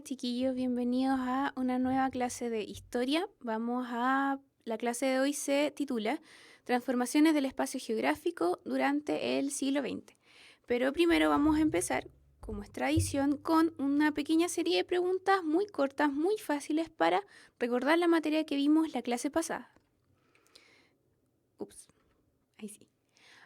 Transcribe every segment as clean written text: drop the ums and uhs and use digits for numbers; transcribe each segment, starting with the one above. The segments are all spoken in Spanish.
chiquillos, bienvenidos a una nueva clase de historia. La clase de hoy se titula Transformaciones del espacio geográfico durante el siglo XX. Pero primero vamos a empezar, como es tradición, con una pequeña serie de preguntas muy cortas, muy fáciles para recordar la materia que vimos la clase pasada. Ahí sí.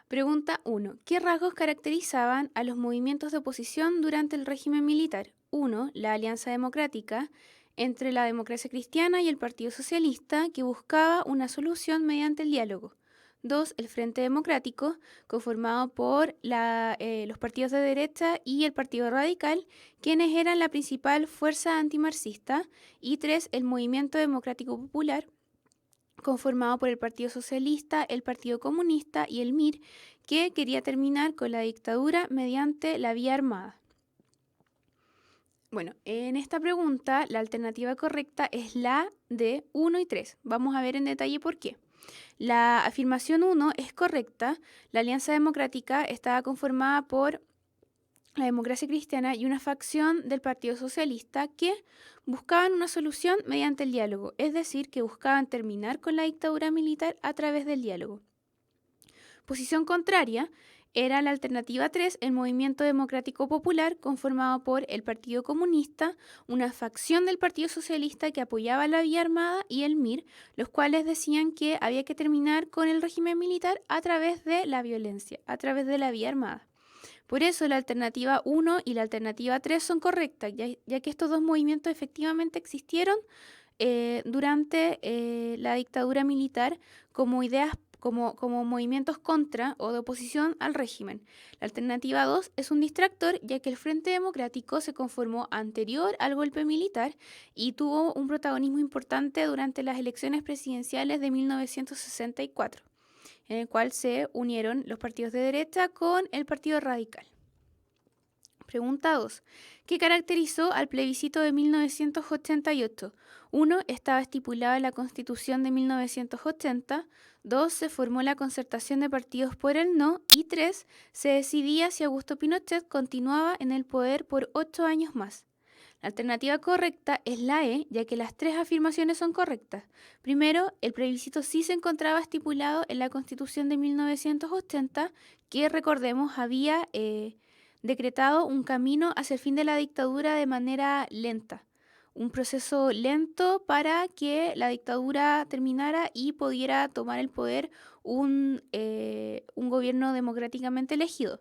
Pregunta 1. ¿Qué rasgos caracterizaban a los movimientos de oposición durante el régimen militar? 1. La alianza democrática entre la democracia cristiana y el Partido Socialista, que buscaba una solución mediante el diálogo. 2. El Frente Democrático, conformado por los partidos de derecha y el Partido Radical, quienes eran la principal fuerza antimarxista. Y 3. El Movimiento Democrático Popular, conformado por el Partido Socialista, el Partido Comunista y el MIR, que quería terminar con la dictadura mediante la vía armada. Bueno, en esta pregunta la alternativa correcta es la de 1 y 3. Vamos a ver en detalle por qué. La afirmación 1 es correcta. La Alianza Democrática estaba conformada por la democracia cristiana y una facción del Partido Socialista que buscaban una solución mediante el diálogo, es decir, que buscaban terminar con la dictadura militar a través del diálogo. Posición contraria era la alternativa 3, el Movimiento Democrático Popular, conformado por el Partido Comunista, una facción del Partido Socialista que apoyaba la vía armada y el MIR, los cuales decían que había que terminar con el régimen militar a través de la violencia, a través de la vía armada. Por eso la alternativa 1 y la alternativa 3 son correctas, ya que estos dos movimientos efectivamente existieron durante la dictadura militar como ideas, como movimientos contra o de oposición al régimen. La alternativa 2 es un distractor, ya que el Frente Democrático se conformó anterior al golpe militar y tuvo un protagonismo importante durante las elecciones presidenciales de 1964. En el cual se unieron los partidos de derecha con el Partido Radical. Pregunta 2. ¿Qué caracterizó al plebiscito de 1988? 1. Estaba estipulado en la Constitución de 1980. 2. Se formó la concertación de partidos por el no. Y 3. Se decidía si Augusto Pinochet continuaba en el poder por 8 años más. La alternativa correcta es la E, ya que las tres afirmaciones son correctas. Primero, el plebiscito sí se encontraba estipulado en la Constitución de 1980, que recordemos había decretado un camino hacia el fin de la dictadura de manera lenta. Un proceso lento para que la dictadura terminara y pudiera tomar el poder un gobierno democráticamente elegido.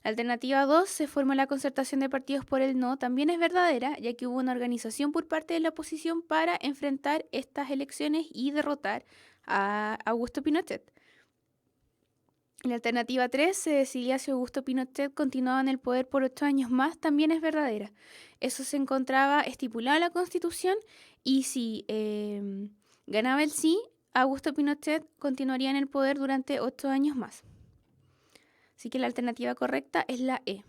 La alternativa 2, se formó la concertación de partidos por el no, también es verdadera, ya que hubo una organización por parte de la oposición para enfrentar estas elecciones y derrotar a Augusto Pinochet. La alternativa 3, se decidía si Augusto Pinochet continuaba en el poder por 8 años más, también es verdadera. Eso se encontraba estipulado en la Constitución y si ganaba el sí, Augusto Pinochet continuaría en el poder durante 8 años más. Así que la alternativa correcta es la E.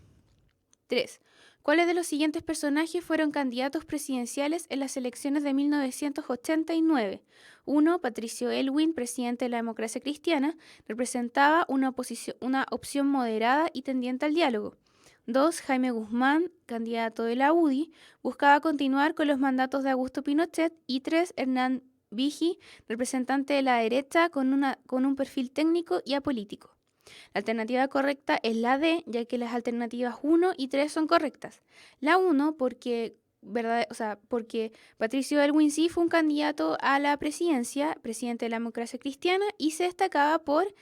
3. ¿Cuáles de los siguientes personajes fueron candidatos presidenciales en las elecciones de 1989? 1. Patricio Aylwin, presidente de la democracia cristiana, representaba una opción moderada y tendiente al diálogo. 2. Jaime Guzmán, candidato de la UDI, buscaba continuar con los mandatos de Augusto Pinochet. Y 3. Hernán Vigi, representante de la derecha con un perfil técnico y apolítico. La alternativa correcta es la D, ya que las alternativas 1 y 3 son correctas. La 1 porque Patricio Aylwin sí fue un candidato a la presidencia, presidente de la democracia cristiana, y se destacaba por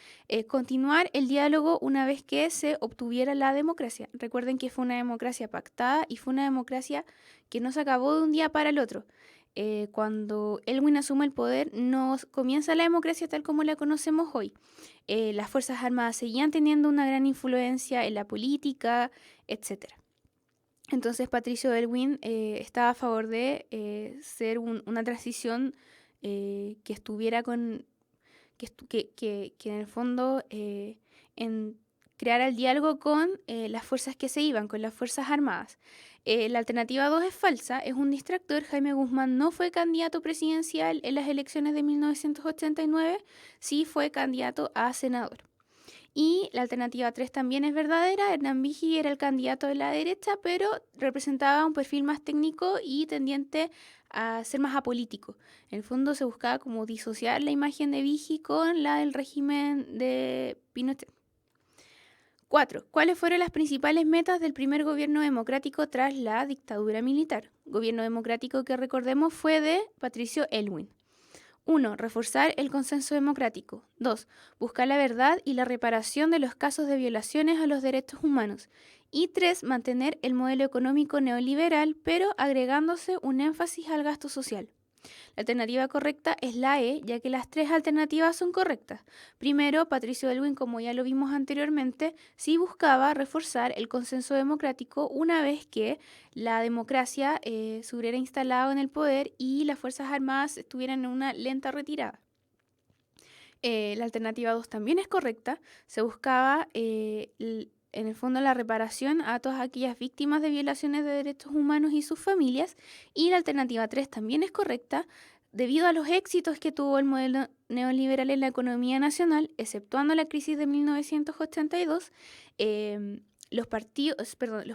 continuar el diálogo una vez que se obtuviera la democracia. Recuerden que fue una democracia pactada y fue una democracia que no se acabó de un día para el otro. Cuando Aylwin asume el poder, no comienza la democracia tal como la conocemos hoy. Las Fuerzas Armadas seguían teniendo una gran influencia en la política, etc. Entonces Patricio Aylwin estaba a favor de ser una transición que estuviera que en el fondo crear el diálogo con las fuerzas que se iban, con las Fuerzas Armadas. La alternativa 2 es falsa, es un distractor. Jaime Guzmán no fue candidato presidencial en las elecciones de 1989, sí fue candidato a senador. Y la alternativa 3 también es verdadera. Hernán Vigi era el candidato de la derecha, pero representaba un perfil más técnico y tendiente a ser más apolítico. En el fondo se buscaba como disociar la imagen de Vigi con la del régimen de Pinochet. 4. ¿Cuáles fueron las principales metas del primer gobierno democrático tras la dictadura militar? Gobierno democrático que recordemos fue de Patricio Elwin. 1. Reforzar el consenso democrático. 2. Buscar la verdad y la reparación de los casos de violaciones a los derechos humanos. Y 3. Mantener el modelo económico neoliberal, pero agregándose un énfasis al gasto social. La alternativa correcta es la E, ya que las tres alternativas son correctas. Primero, Patricio Elwin, como ya lo vimos anteriormente, sí buscaba reforzar el consenso democrático una vez que la democracia se hubiera instalado en el poder y las Fuerzas Armadas estuvieran en una lenta retirada. La alternativa 2 también es correcta. Se buscaba en el fondo la reparación a todas aquellas víctimas de violaciones de derechos humanos y sus familias. Y la alternativa 3 también es correcta. Debido a los éxitos que tuvo el modelo neoliberal en la economía nacional, exceptuando la crisis de 1982, los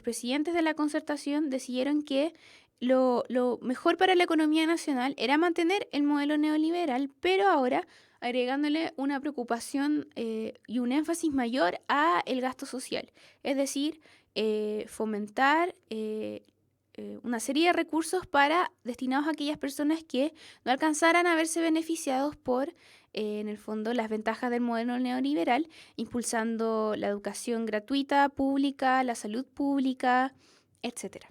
presidentes de la concertación decidieron que lo mejor para la economía nacional era mantener el modelo neoliberal, pero ahora agregándole una preocupación y un énfasis mayor a el gasto social, es decir, fomentar una serie de recursos destinados a aquellas personas que no alcanzaran a verse beneficiados por, en el fondo, las ventajas del modelo neoliberal, impulsando la educación gratuita, pública, la salud pública, etc.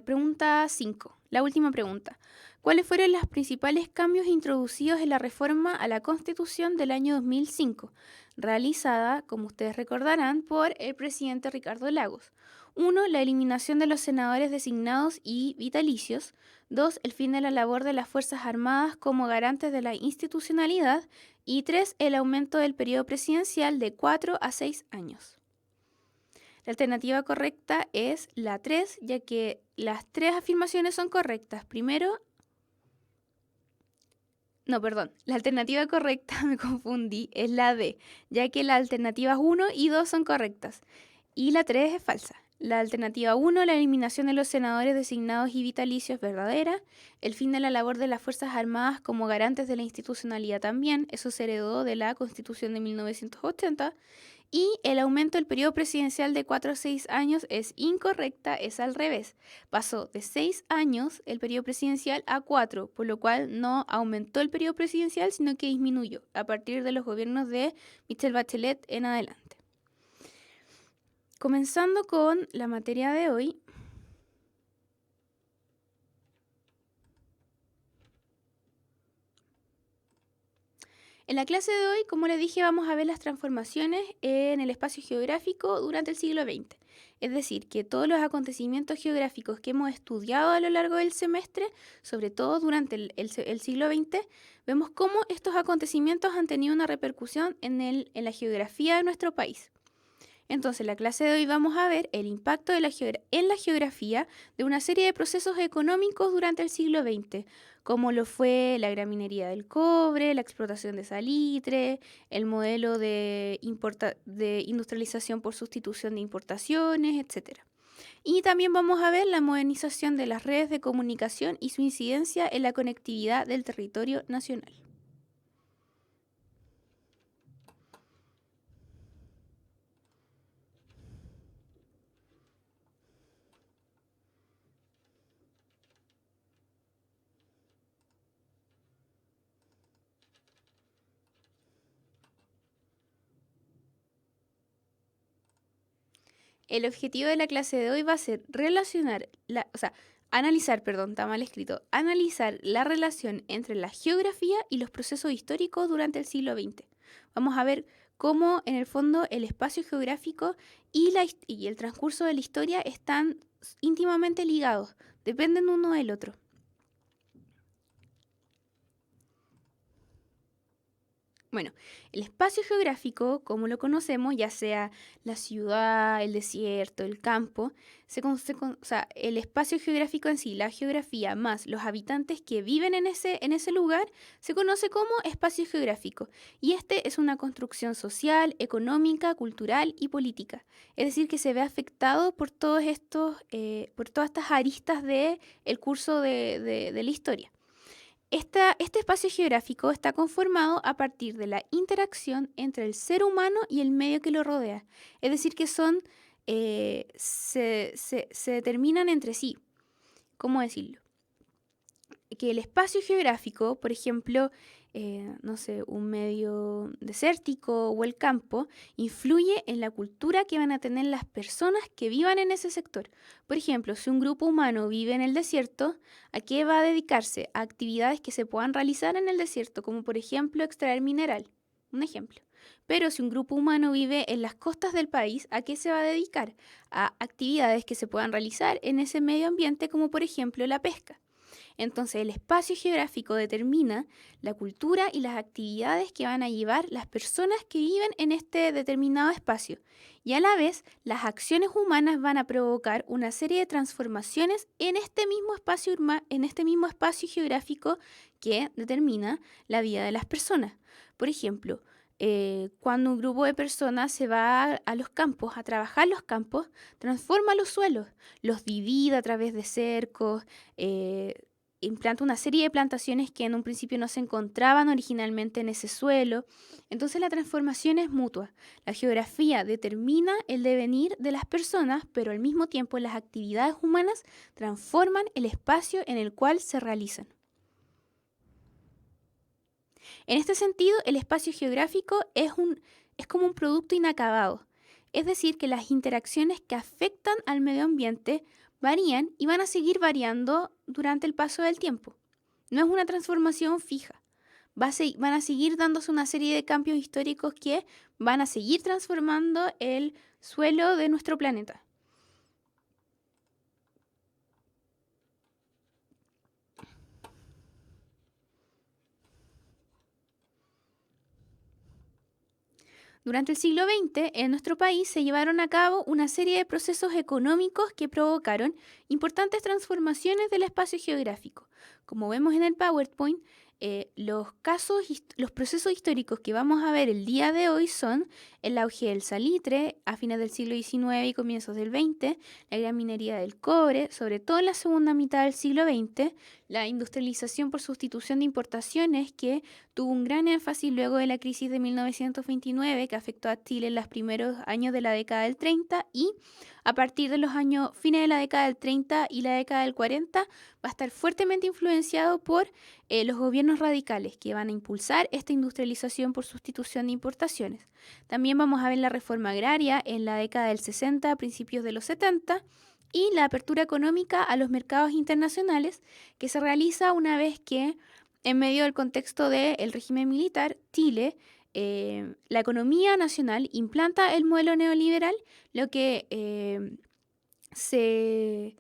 Pregunta 5, la última pregunta. ¿Cuáles fueron los principales cambios introducidos en la reforma a la Constitución del año 2005, realizada, como ustedes recordarán, por el presidente Ricardo Lagos? 1. La eliminación de los senadores designados y vitalicios. 2. El fin de la labor de las Fuerzas Armadas como garantes de la institucionalidad. Y 3. El aumento del periodo presidencial de 4 a 6 años. La alternativa correcta es la 3, ya que las tres afirmaciones son correctas. La alternativa correcta, me confundí, es la D, ya que las alternativas 1 y 2 son correctas. Y la 3 es falsa. La alternativa 1, la eliminación de los senadores designados y vitalicios, es verdadera. El fin de la labor de las Fuerzas Armadas como garantes de la institucionalidad también, eso se heredó de la Constitución de 1980. Y el aumento del periodo presidencial de 4 a 6 años es incorrecta, es al revés. Pasó de 6 años el periodo presidencial a 4, por lo cual no aumentó el periodo presidencial, sino que disminuyó a partir de los gobiernos de Michelle Bachelet en adelante. Comenzando con la materia de hoy. En la clase de hoy, como les dije, vamos a ver las transformaciones en el espacio geográfico durante el siglo XX. Es decir, que todos los acontecimientos geográficos que hemos estudiado a lo largo del semestre, sobre todo durante el siglo XX, vemos cómo estos acontecimientos han tenido una repercusión en la geografía de nuestro país. Entonces, en la clase de hoy vamos a ver el impacto en la geografía de una serie de procesos económicos durante el siglo XX, como lo fue la gran minería del cobre, la explotación de salitre, el modelo de industrialización por sustitución de importaciones, etc. Y también vamos a ver la modernización de las redes de comunicación y su incidencia en la conectividad del territorio nacional. El objetivo de la clase de hoy va a ser analizar la relación entre la geografía y los procesos históricos durante el siglo XX. Vamos a ver cómo en el fondo el espacio geográfico y el transcurso de la historia están íntimamente ligados, dependen uno del otro. Bueno, el espacio geográfico, como lo conocemos, ya sea la ciudad, el desierto, el campo, o sea, el espacio geográfico en sí, la geografía más los habitantes que viven en ese lugar, se conoce como espacio geográfico. Y este es una construcción social, económica, cultural y política. Es decir, que se ve afectado por por todas estas aristas del curso de la historia. Este espacio geográfico está conformado a partir de la interacción entre el ser humano y el medio que lo rodea. Es decir, que se determinan entre sí. ¿Cómo decirlo? Que el espacio geográfico, por ejemplo, no sé, un medio desértico o el campo, influye en la cultura que van a tener las personas que vivan en ese sector. Por ejemplo, si un grupo humano vive en el desierto, ¿a qué va a dedicarse? A actividades que se puedan realizar en el desierto, como por ejemplo extraer mineral. Un ejemplo. Pero si un grupo humano vive en las costas del país, ¿a qué se va a dedicar? A actividades que se puedan realizar en ese medio ambiente, como por ejemplo la pesca. Entonces, el espacio geográfico determina la cultura y las actividades que van a llevar las personas que viven en este determinado espacio. Y a la vez, las acciones humanas van a provocar una serie de transformaciones en este mismo espacio geográfico que determina la vida de las personas. Por ejemplo, cuando un grupo de personas se va a los campos, a trabajar los campos, transforma los suelos, los divide a través de cercos, eh, implanta una serie de plantaciones que en un principio no se encontraban originalmente en ese suelo. Entonces la transformación es mutua. La geografía determina el devenir de las personas, pero al mismo tiempo las actividades humanas transforman el espacio en el cual se realizan. En este sentido, el espacio geográfico es como un producto inacabado. Es decir, que las interacciones que afectan al medio ambiente varían y van a seguir variando durante el paso del tiempo. No es una transformación fija. Van a seguir dándose una serie de cambios históricos que van a seguir transformando el suelo de nuestro planeta. Durante el siglo XX, en nuestro país se llevaron a cabo una serie de procesos económicos que provocaron importantes transformaciones del espacio geográfico. Como vemos en el PowerPoint, los procesos históricos que vamos a ver el día de hoy son el auge del salitre a fines del siglo XIX y comienzos del XX, la gran minería del cobre, sobre todo en la segunda mitad del siglo XX, la industrialización por sustitución de importaciones que tuvo un gran énfasis luego de la crisis de 1929 que afectó a Chile en los primeros años de la década del 30 y a partir de los años fines de la década del 30 y la década del 40 va a estar fuertemente influenciado por los gobiernos radicales que van a impulsar esta industrialización por sustitución de importaciones. También vamos a ver la reforma agraria en la década del 60, a principios de los 70 y la apertura económica a los mercados internacionales que se realiza una vez que en medio del contexto del régimen militar, Chile, la economía nacional implanta el modelo neoliberal, lo que se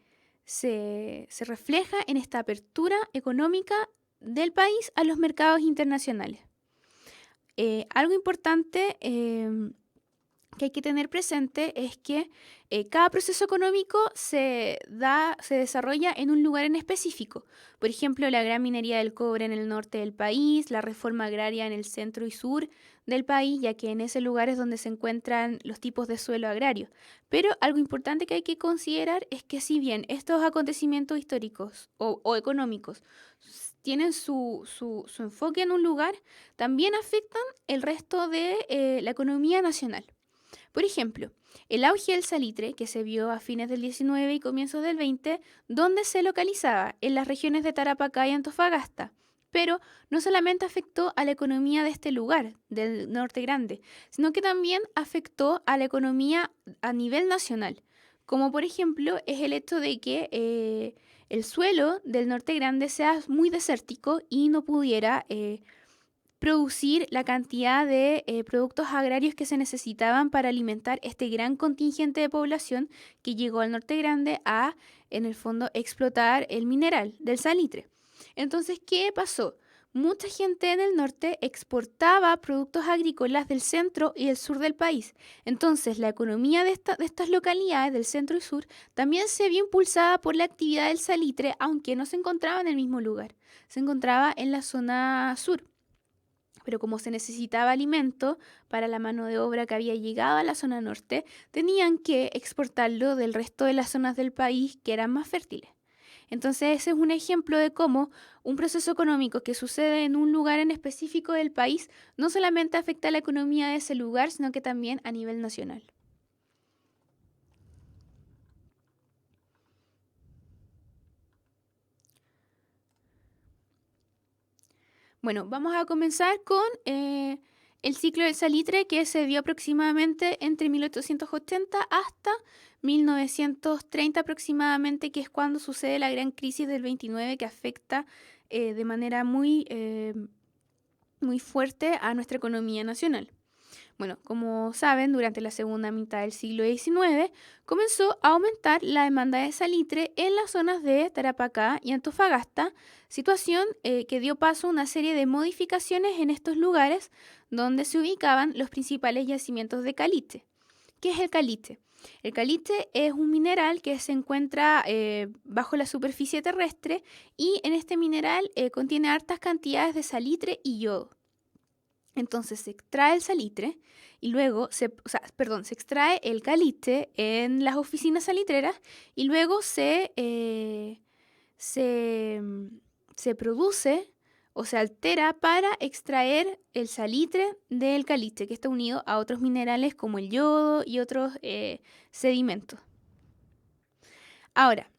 refleja en esta apertura económica del país a los mercados internacionales. Algo importante que hay que tener presente es que cada proceso económico se desarrolla en un lugar en específico. Por ejemplo, la gran minería del cobre en el norte del país, la reforma agraria en el centro y sur del país, ya que en ese lugar es donde se encuentran los tipos de suelo agrario. Pero algo importante que hay que considerar es que si bien estos acontecimientos históricos o económicos tienen su enfoque en un lugar, también afectan el resto de la economía nacional. Por ejemplo, el auge del salitre, que se vio a fines del 19 y comienzos del 20, ¿dónde se localizaba? En las regiones de Tarapacá y Antofagasta. Pero no solamente afectó a la economía de este lugar, del Norte Grande, sino que también afectó a la economía a nivel nacional. Como por ejemplo es el hecho de que el suelo del Norte Grande sea muy desértico y no pudiera producir la cantidad de productos agrarios que se necesitaban para alimentar este gran contingente de población que llegó al Norte Grande en el fondo, explotar el mineral del salitre. Entonces, ¿qué pasó? mucha gente en el norte exportaba productos agrícolas del centro y el sur del país. Entonces, la economía de estas localidades del centro y sur también se vio impulsada por la actividad del salitre, aunque no se encontraba en el mismo lugar, se encontraba en la zona sur. Pero como se necesitaba alimento para la mano de obra que había llegado a la zona norte, tenían que exportarlo del resto de las zonas del país que eran más fértiles. Entonces ese es un ejemplo de cómo un proceso económico que sucede en un lugar en específico del país no solamente afecta a la economía de ese lugar, sino que también a nivel nacional. Bueno, vamos a comenzar con el ciclo del salitre que se dio aproximadamente entre 1880 hasta 1930 aproximadamente, que es cuando sucede la gran crisis del 29 que afecta de manera muy fuerte a nuestra economía nacional. Bueno, como saben, durante la segunda mitad del siglo XIX comenzó a aumentar la demanda de salitre en las zonas de Tarapacá y Antofagasta, situación que dio paso a una serie de modificaciones en estos lugares donde se ubicaban los principales yacimientos de caliche. ¿Qué es el caliche? El caliche es un mineral que se encuentra bajo la superficie terrestre y en este mineral contiene hartas cantidades de salitre y yodo. Entonces se extrae el salitre y luego se extrae el caliche en las oficinas salitreras y luego se produce o se altera para extraer el salitre del caliche, que está unido a otros minerales como el yodo y otros sedimentos. Ahora,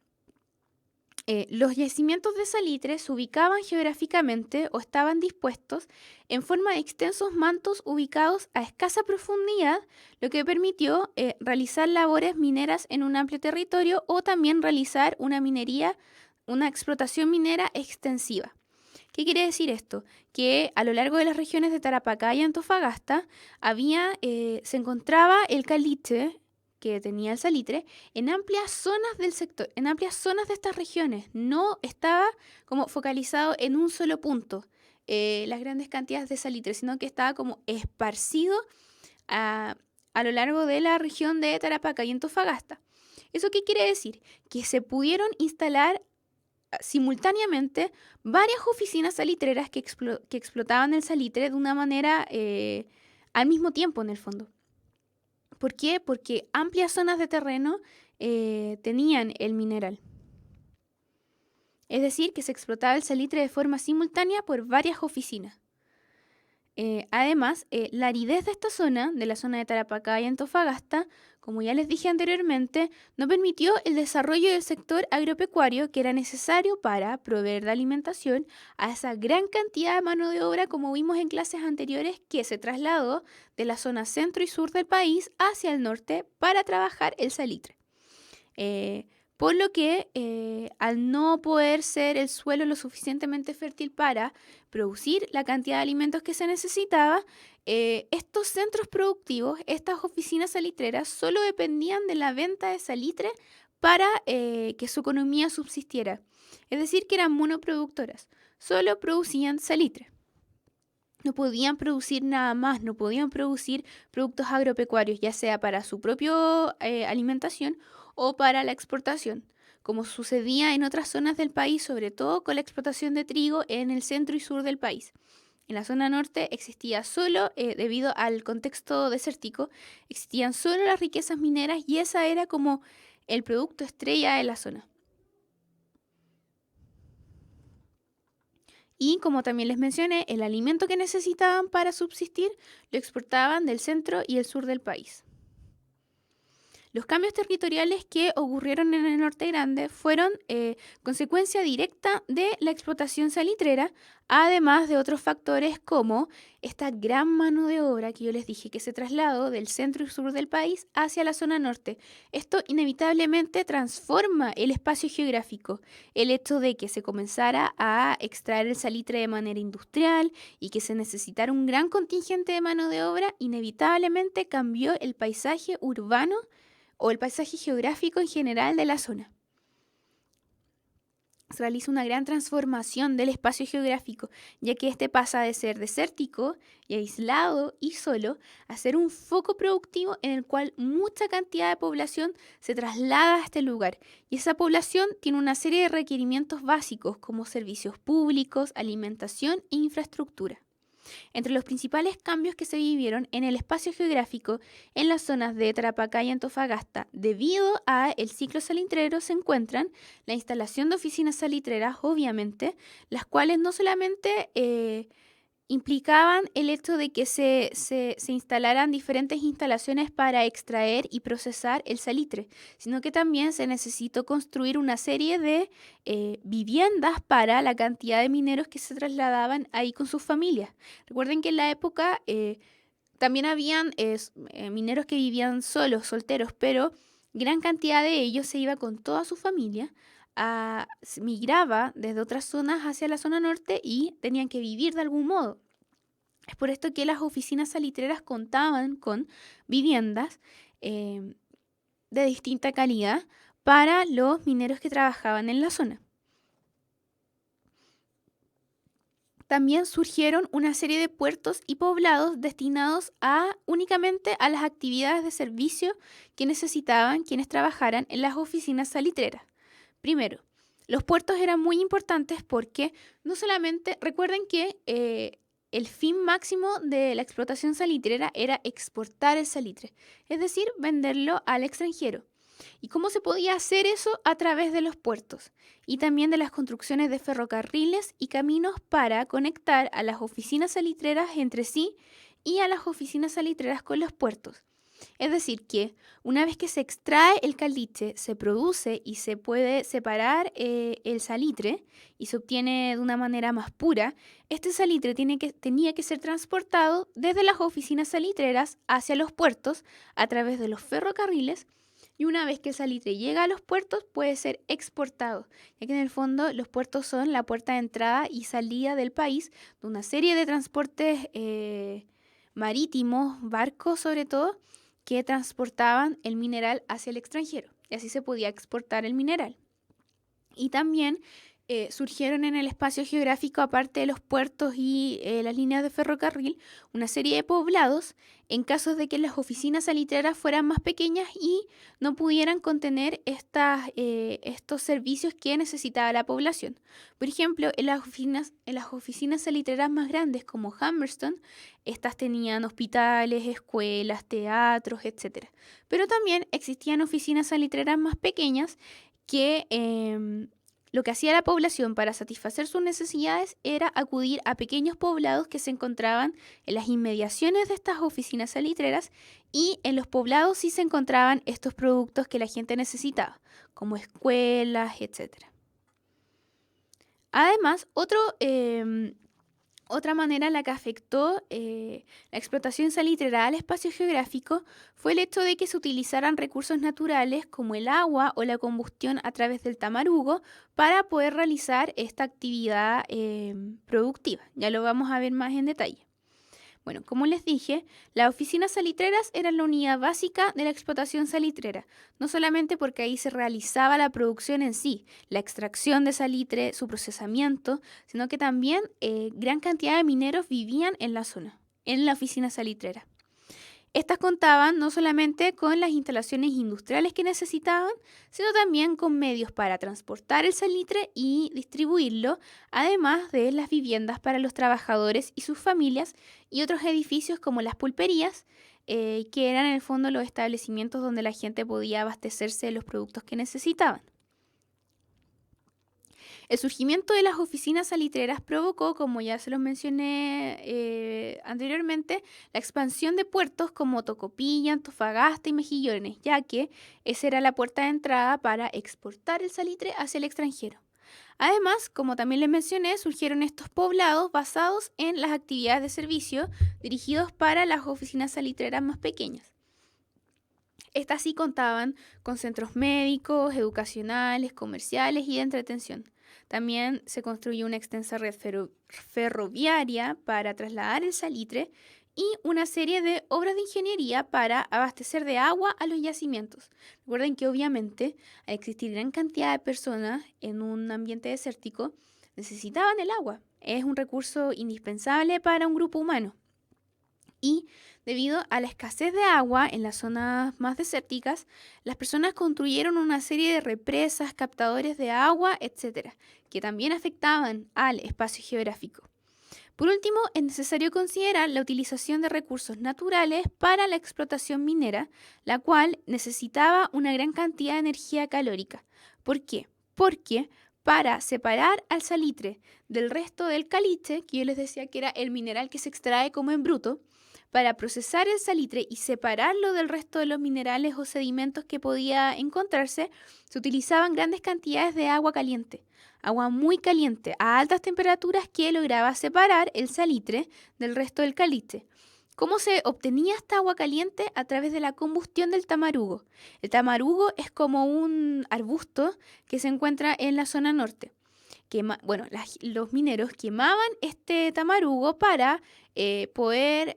los yacimientos de salitre se ubicaban geográficamente o estaban dispuestos en forma de extensos mantos ubicados a escasa profundidad, lo que permitió realizar labores mineras en un amplio territorio o también realizar una explotación minera extensiva. ¿Qué quiere decir esto? Que a lo largo de las regiones de Tarapacá y Antofagasta se encontraba el caliche que tenía el salitre en amplias zonas del sector, en amplias zonas de estas regiones. No estaba como focalizado en un solo punto las grandes cantidades de salitre, sino que estaba como esparcido a lo largo de la región de Tarapacá y Antofagasta. ¿Eso qué quiere decir? Que se pudieron instalar simultáneamente varias oficinas salitreras que explotaban el salitre de una manera al mismo tiempo en el fondo. ¿Por qué? Porque amplias zonas de terreno tenían el mineral. Es decir, que se explotaba el salitre de forma simultánea por varias oficinas. Además, la aridez de esta zona, de la zona de Tarapacá y Antofagasta, como ya les dije anteriormente, no permitió el desarrollo del sector agropecuario que era necesario para proveer de alimentación a esa gran cantidad de mano de obra, como vimos en clases anteriores, que se trasladó de la zona centro y sur del país hacia el norte para trabajar el salitre. Por lo que al no poder ser el suelo lo suficientemente fértil para producir la cantidad de alimentos que se necesitaba, estos centros productivos, estas oficinas salitreras, solo dependían de la venta de salitre para que su economía subsistiera. Es decir, que eran monoproductoras, solo producían salitre. No podían producir nada más, no podían producir productos agropecuarios, ya sea para su propia alimentación o para la exportación, como sucedía en otras zonas del país, sobre todo con la explotación de trigo en el centro y sur del país. En la zona norte existía solo, debido al contexto desértico, existían solo las riquezas mineras y esa era como el producto estrella de la zona. Y como también les mencioné, el alimento que necesitaban para subsistir lo exportaban del centro y el sur del país. Los cambios territoriales que ocurrieron en el Norte Grande fueron consecuencia directa de la explotación salitrera, además de otros factores como esta gran mano de obra que yo les dije que se trasladó del centro y sur del país hacia la zona norte. Esto inevitablemente transforma el espacio geográfico. El hecho de que se comenzara a extraer el salitre de manera industrial y que se necesitara un gran contingente de mano de obra, inevitablemente cambió el paisaje urbano o el paisaje geográfico en general de la zona. se realiza una gran transformación del espacio geográfico, ya que este pasa de ser desértico y aislado y solo a ser un foco productivo en el cual mucha cantidad de población se traslada a este lugar. Y esa población tiene una serie de requerimientos básicos como servicios públicos, alimentación e infraestructura. Entre los principales cambios que se vivieron en el espacio geográfico en las zonas de Tarapacá y Antofagasta debido a el ciclo salitrero se encuentran la instalación de oficinas salitreras, obviamente, las cuales no solamente implicaban el hecho de que se instalaran diferentes instalaciones para extraer y procesar el salitre, sino que también se necesitó construir una serie de viviendas para la cantidad de mineros que se trasladaban ahí con sus familias. Recuerden que en la época también habían mineros que vivían solos, solteros, pero gran cantidad de ellos se iba con toda su familia. Migraba desde otras zonas hacia la zona norte y tenían que vivir de algún modo. Es por esto que las oficinas salitreras contaban con viviendas de distinta calidad para los mineros que trabajaban en la zona. También surgieron una serie de puertos y poblados destinados únicamente a las actividades de servicio que necesitaban quienes trabajaran en las oficinas salitreras. Primero, los puertos eran muy importantes porque no solamente, recuerden que el fin máximo de la explotación salitrera era exportar el salitre, es decir, venderlo al extranjero. ¿Y cómo se podía hacer eso? A través de los puertos y también de las construcciones de ferrocarriles y caminos para conectar a las oficinas salitreras entre sí y a las oficinas salitreras con los puertos. Es decir, que una vez que se extrae el caliche, se produce y se puede separar el salitre y se obtiene de una manera más pura, este salitre tenía que ser transportado desde las oficinas salitreras hacia los puertos a través de los ferrocarriles y una vez que el salitre llega a los puertos puede ser exportado, ya que en el fondo los puertos son la puerta de entrada y salida del país de una serie de transportes marítimos, barcos sobre todo, que transportaban el mineral hacia el extranjero y así se podía exportar el mineral. Y también surgieron en el espacio geográfico, aparte de los puertos y las líneas de ferrocarril, una serie de poblados en caso de que las oficinas salitreras fueran más pequeñas y no pudieran contener estos servicios que necesitaba la población. Por ejemplo, en las oficinas salitreras más grandes como Humberston, estas tenían hospitales, escuelas, teatros, etc. Pero también existían oficinas salitreras más pequeñas que lo que hacía la población para satisfacer sus necesidades era acudir a pequeños poblados que se encontraban en las inmediaciones de estas oficinas salitreras y en los poblados sí se encontraban estos productos que la gente necesitaba, como escuelas, etc. Además, otra manera en la que afectó la explotación salitrera al espacio geográfico fue el hecho de que se utilizaran recursos naturales como el agua o la combustión a través del tamarugo para poder realizar esta actividad productiva. Ya lo vamos a ver más en detalle. Bueno, como les dije, las oficinas salitreras eran la unidad básica de la explotación salitrera, no solamente porque ahí se realizaba la producción en sí, la extracción de salitre, su procesamiento, sino que también gran cantidad de mineros vivían en la zona, en la oficina salitrera. Estas contaban no solamente con las instalaciones industriales que necesitaban, sino también con medios para transportar el salitre y distribuirlo, además de las viviendas para los trabajadores y sus familias y otros edificios como las pulperías, que eran en el fondo los establecimientos donde la gente podía abastecerse de los productos que necesitaban. El surgimiento de las oficinas salitreras provocó, como ya se los mencioné anteriormente, la expansión de puertos como Tocopilla, Antofagasta y Mejillones, ya que esa era la puerta de entrada para exportar el salitre hacia el extranjero. Además, como también les mencioné, surgieron estos poblados basados en las actividades de servicio dirigidos para las oficinas salitreras más pequeñas. Estas sí contaban con centros médicos, educacionales, comerciales y de entretención. También se construyó una extensa red ferroviaria para trasladar el salitre y una serie de obras de ingeniería para abastecer de agua a los yacimientos. Recuerden que obviamente al existir gran cantidad de personas en un ambiente desértico, necesitaban el agua. Es un recurso indispensable para un grupo humano. Y debido a la escasez de agua en las zonas más desérticas, las personas construyeron una serie de represas, captadores de agua, etcétera, que también afectaban al espacio geográfico. Por último, es necesario considerar la utilización de recursos naturales para la explotación minera, la cual necesitaba una gran cantidad de energía calórica. ¿Por qué? Porque para separar al salitre del resto del caliche, que yo les decía que era el mineral que se extrae como en bruto, para procesar el salitre y separarlo del resto de los minerales o sedimentos que podía encontrarse, se utilizaban grandes cantidades de agua caliente, agua muy caliente a altas temperaturas que lograba separar el salitre del resto del caliche. ¿Cómo se obtenía esta agua caliente? A través de la combustión del tamarugo. El tamarugo es como un arbusto que se encuentra en la zona norte. Los mineros quemaban este tamarugo para poder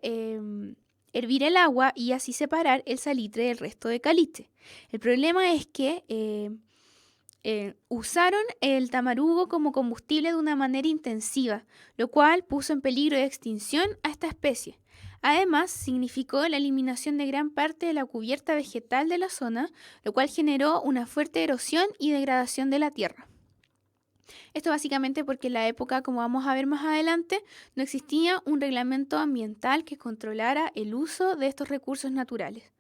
hervir el agua y así separar el salitre del resto de caliche. El problema es que usaron el tamarugo como combustible de una manera intensiva, lo cual puso en peligro de extinción a esta especie. Además, significó la eliminación de gran parte de la cubierta vegetal de la zona, lo cual generó una fuerte erosión y degradación de la tierra. Esto básicamente porque en la época, como vamos a ver más adelante, no existía un reglamento ambiental que controlara el uso de estos recursos naturales.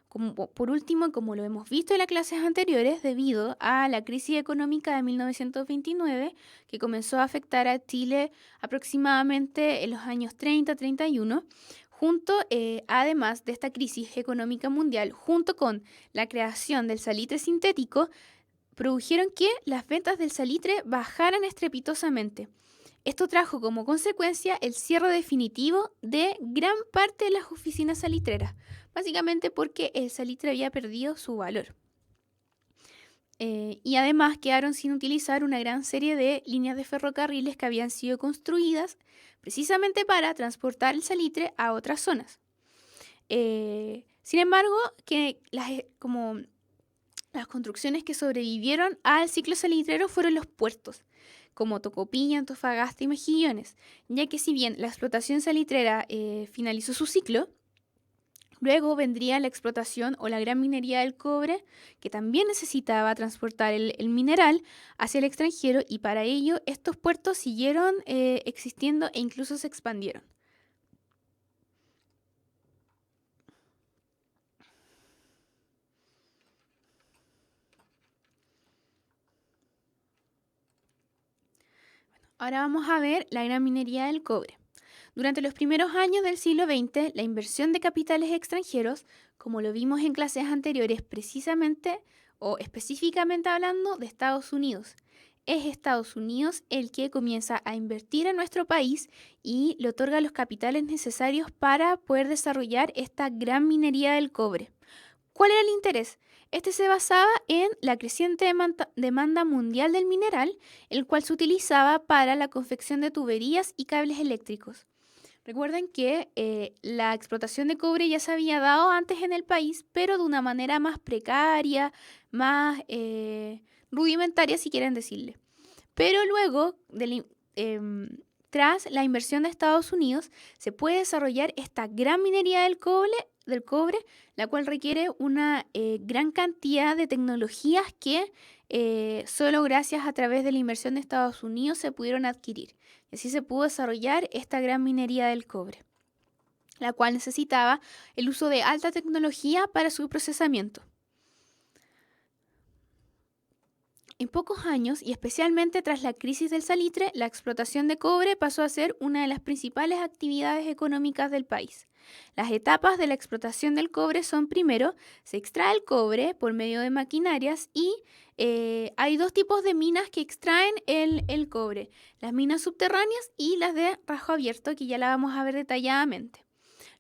Por último, como lo hemos visto en las clases anteriores, debido a la crisis económica de 1929, que comenzó a afectar a Chile aproximadamente en los años 30-31, además de esta crisis económica mundial, junto con la creación del salitre sintético, produjeron que las ventas del salitre bajaran estrepitosamente. Esto trajo como consecuencia el cierre definitivo de gran parte de las oficinas salitreras, básicamente porque el salitre había perdido su valor. Y además quedaron sin utilizar una gran serie de líneas de ferrocarriles que habían sido construidas precisamente para transportar el salitre a otras zonas. Sin embargo, las construcciones que sobrevivieron al ciclo salitrero fueron los puertos, como Tocopilla, Antofagasta y Mejillones, ya que si bien la explotación salitrera finalizó su ciclo, luego vendría la explotación o la gran minería del cobre, que también necesitaba transportar el mineral hacia el extranjero, y para ello estos puertos siguieron existiendo e incluso se expandieron. Ahora vamos a ver la gran minería del cobre. Durante los primeros años del siglo XX, la inversión de capitales extranjeros, como lo vimos en clases anteriores, precisamente o específicamente hablando de Estados Unidos. Es Estados Unidos el que comienza a invertir en nuestro país y le otorga los capitales necesarios para poder desarrollar esta gran minería del cobre. ¿Cuál era el interés? Este se basaba en la creciente demanda mundial del mineral, el cual se utilizaba para la confección de tuberías y cables eléctricos. Recuerden que la explotación de cobre ya se había dado antes en el país, pero de una manera más precaria, más rudimentaria, si quieren decirle. Pero luego, tras la inversión de Estados Unidos, se puede desarrollar esta gran minería del cobre, la cual requiere una gran cantidad de tecnologías que solo gracias a través de la inversión de Estados Unidos se pudieron adquirir. Y así se pudo desarrollar esta gran minería del cobre, la cual necesitaba el uso de alta tecnología para su procesamiento. En pocos años, y especialmente tras la crisis del salitre, la explotación de cobre pasó a ser una de las principales actividades económicas del país. Las etapas de la explotación del cobre son: primero, se extrae el cobre por medio de maquinarias y hay dos tipos de minas que extraen el cobre: las minas subterráneas y las de rajo abierto, que ya la vamos a ver detalladamente.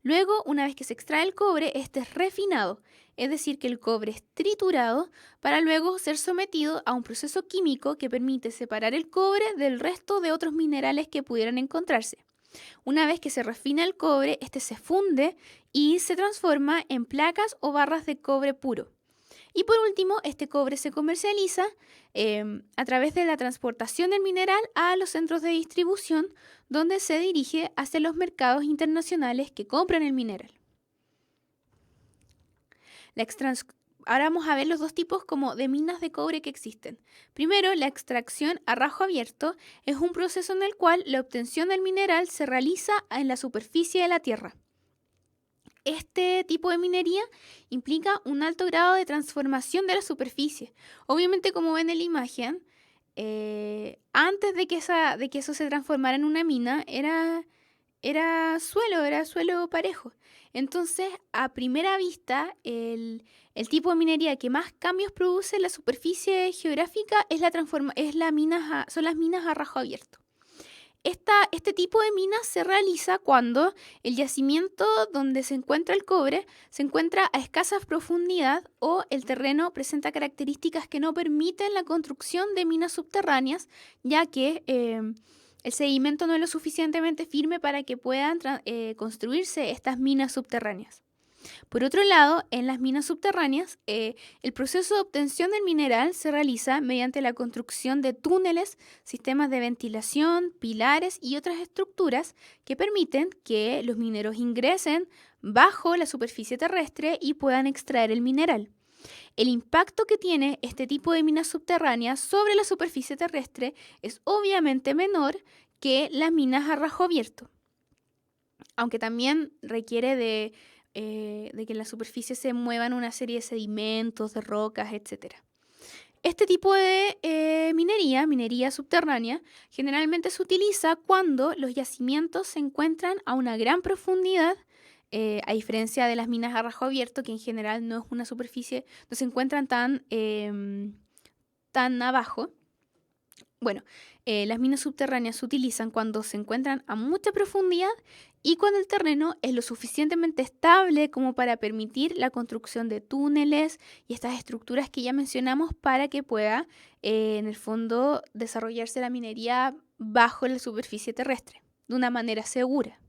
Luego, una vez que se extrae el cobre, este es refinado, es decir, que el cobre es triturado para luego ser sometido a un proceso químico que permite separar el cobre del resto de otros minerales que pudieran encontrarse. Una vez que se refina el cobre, este se funde y se transforma en placas o barras de cobre puro. Y por último, este cobre se comercializa a través de la transportación del mineral a los centros de distribución, donde se dirige hacia los mercados internacionales que compran el mineral. La extrans- Ahora vamos a ver los dos tipos como de minas de cobre que existen. Primero, la extracción a rajo abierto es un proceso en el cual la obtención del mineral se realiza en la superficie de la tierra. Este tipo de minería implica un alto grado de transformación de la superficie. Obviamente, como ven en la imagen, antes de que eso se transformara en una mina, era suelo parejo. Entonces, a primera vista, el tipo de minería que más cambios produce en la superficie geográfica son las minas a rajo abierto. Este tipo de minas se realiza cuando el yacimiento donde se encuentra el cobre se encuentra a escasa profundidad o el terreno presenta características que no permiten la construcción de minas subterráneas, ya que el sedimento no es lo suficientemente firme para que puedan construirse estas minas subterráneas. Por otro lado, en las minas subterráneas, el proceso de obtención del mineral se realiza mediante la construcción de túneles, sistemas de ventilación, pilares y otras estructuras que permiten que los mineros ingresen bajo la superficie terrestre y puedan extraer el mineral. El impacto que tiene este tipo de minas subterráneas sobre la superficie terrestre es obviamente menor que las minas a rajo abierto, aunque también requiere de que en la superficie se muevan una serie de sedimentos, de rocas, etc. Este tipo de minería subterránea, generalmente se utiliza cuando los yacimientos se encuentran a una gran profundidad, a diferencia de las minas a rajo abierto, que en general no es una superficie, no se encuentran tan abajo. Bueno, las minas subterráneas se utilizan cuando se encuentran a mucha profundidad y cuando el terreno es lo suficientemente estable como para permitir la construcción de túneles y estas estructuras que ya mencionamos para que pueda, en el fondo, desarrollarse la minería bajo la superficie terrestre de una manera segura.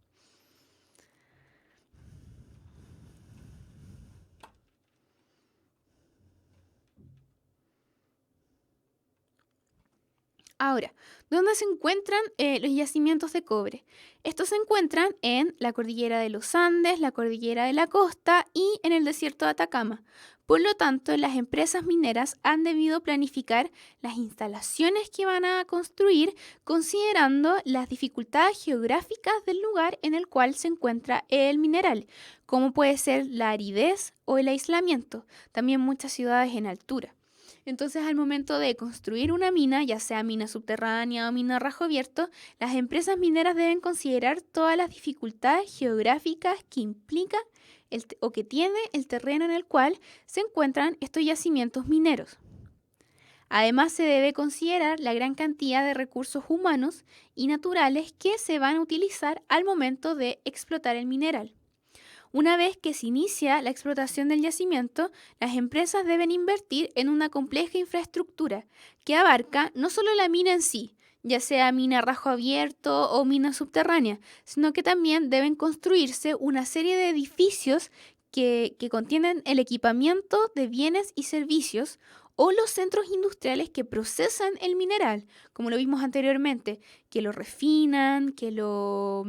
Ahora, ¿dónde se encuentran los yacimientos de cobre? Estos se encuentran en la cordillera de los Andes, la cordillera de la costa y en el desierto de Atacama. Por lo tanto, las empresas mineras han debido planificar las instalaciones que van a construir considerando las dificultades geográficas del lugar en el cual se encuentra el mineral, como puede ser la aridez o el aislamiento, también muchas ciudades en altura. Entonces, al momento de construir una mina, ya sea mina subterránea o mina a rajo abierto, las empresas mineras deben considerar todas las dificultades geográficas que implica o que tiene el terreno en el cual se encuentran estos yacimientos mineros. Además, se debe considerar la gran cantidad de recursos humanos y naturales que se van a utilizar al momento de explotar el mineral. Una vez que se inicia la explotación del yacimiento, las empresas deben invertir en una compleja infraestructura que abarca no solo la mina en sí, ya sea mina a rajo abierto o mina subterránea, sino que también deben construirse una serie de edificios que contienen el equipamiento de bienes y servicios o los centros industriales que procesan el mineral, como lo vimos anteriormente, que lo refinan, que lo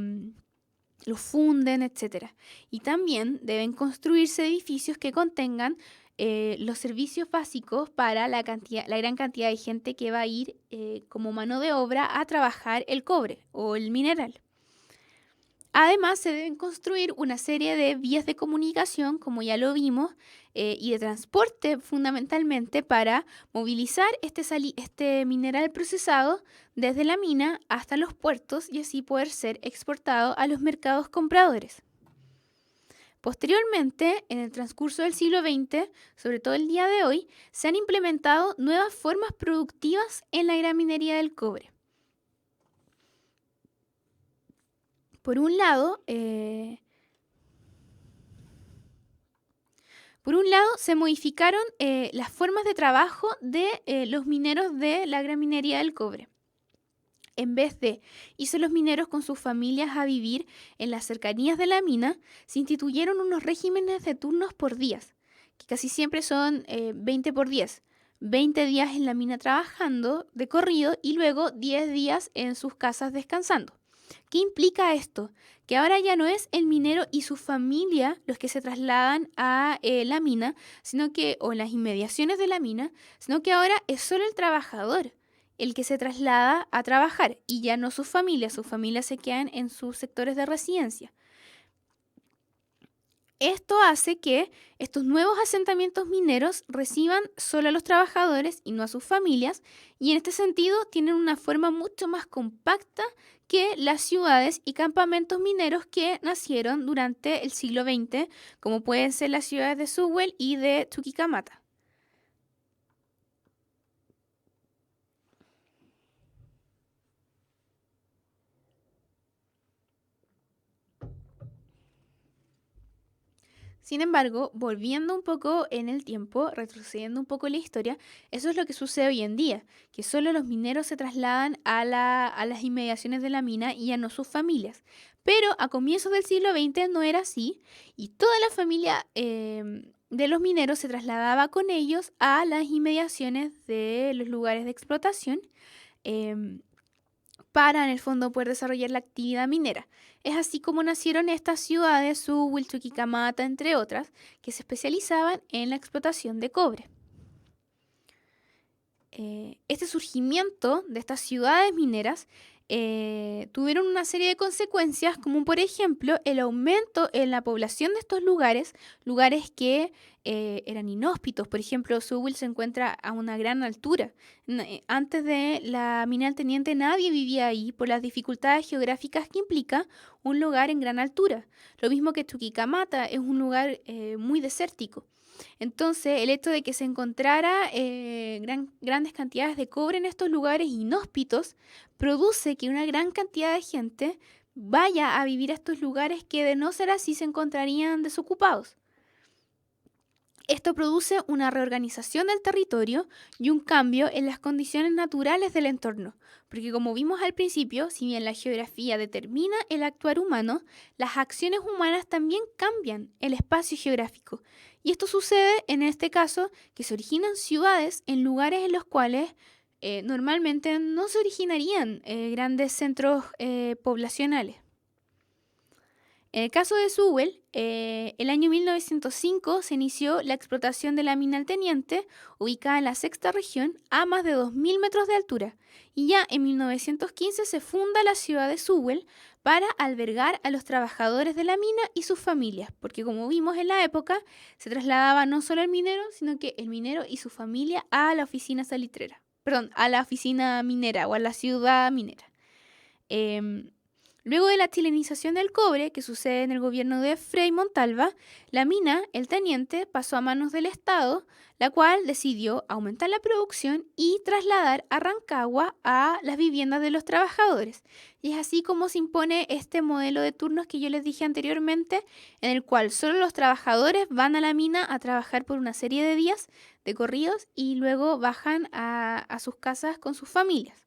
funden, etcétera. Y también deben construirse edificios que contengan los servicios básicos para la gran cantidad de gente que va a ir como mano de obra a trabajar el cobre o el mineral. Además, se deben construir una serie de vías de comunicación, como ya lo vimos, y de transporte fundamentalmente para movilizar este mineral procesado desde la mina hasta los puertos y así poder ser exportado a los mercados compradores. Posteriormente, en el transcurso del siglo XX, sobre todo el día de hoy, se han implementado nuevas formas productivas en la gran minería del cobre. Por un lado, se modificaron las formas de trabajo de los mineros de la gran minería del cobre. En vez de irse los mineros con sus familias a vivir en las cercanías de la mina, se instituyeron unos regímenes de turnos por días, que casi siempre son 20 por 10. 20 días en la mina trabajando de corrido y luego 10 días en sus casas descansando. ¿Qué implica esto? Que ahora ya no es el minero y su familia los que se trasladan a la mina, sino que, o en las inmediaciones de la mina, sino que ahora es solo el trabajador el que se traslada a trabajar y ya no sus familias se quedan en sus sectores de residencia. Esto hace que estos nuevos asentamientos mineros reciban solo a los trabajadores y no a sus familias, y en este sentido tienen una forma mucho más compacta que las ciudades y campamentos mineros que nacieron durante el siglo XX, como pueden ser las ciudades de Sewell y de Chuquicamata. Sin embargo, volviendo un poco en el tiempo, retrocediendo un poco en la historia, eso es lo que sucede hoy en día, que solo los mineros se trasladan a las inmediaciones de la mina y ya no sus familias. Pero a comienzos del siglo XX no era así y toda la familia de los mineros se trasladaba con ellos a las inmediaciones de los lugares de explotación. em, para en el fondo poder desarrollar la actividad minera. Es así como nacieron estas ciudades, Sewell, Chuquicamata, entre otras, que se especializaban en la explotación de cobre. Este surgimiento de estas ciudades mineras tuvieron una serie de consecuencias, como por ejemplo el aumento en la población de estos lugares, lugares que eran inhóspitos. Por ejemplo, Sewell se encuentra a una gran altura. Antes de la mina del Teniente nadie vivía ahí por las dificultades geográficas que implica un lugar en gran altura. Lo mismo que Chuquicamata, es un lugar muy desértico. Entonces, el hecho de que se encontrara grandes cantidades de cobre en estos lugares inhóspitos produce que una gran cantidad de gente vaya a vivir a estos lugares que de no ser así se encontrarían desocupados. Esto produce una reorganización del territorio y un cambio en las condiciones naturales del entorno, porque como vimos al principio, si bien la geografía determina el actuar humano, las acciones humanas también cambian el espacio geográfico. Y esto sucede en este caso que se originan ciudades en lugares en los cuales normalmente no se originarían grandes centros poblacionales. En el caso de Sewell, el año 1905 se inició la explotación de la mina El Teniente, ubicada en la sexta región, a más de 2.000 metros de altura. Y ya en 1915 se funda la ciudad de Sewell para albergar a los trabajadores de la mina y sus familias, porque como vimos en la época, se trasladaba no solo el minero, sino que el minero y su familia a la oficina salitrera, perdón, a la oficina minera o a la ciudad minera. Luego de la chilenización del cobre, que sucede en el gobierno de Frei Montalva, la mina, el Teniente, pasó a manos del Estado, la cual decidió aumentar la producción y trasladar a Rancagua a las viviendas de los trabajadores. Y es así como se impone este modelo de turnos que yo les dije anteriormente, en el cual solo los trabajadores van a la mina a trabajar por una serie de días de corridos y luego bajan a sus casas con sus familias.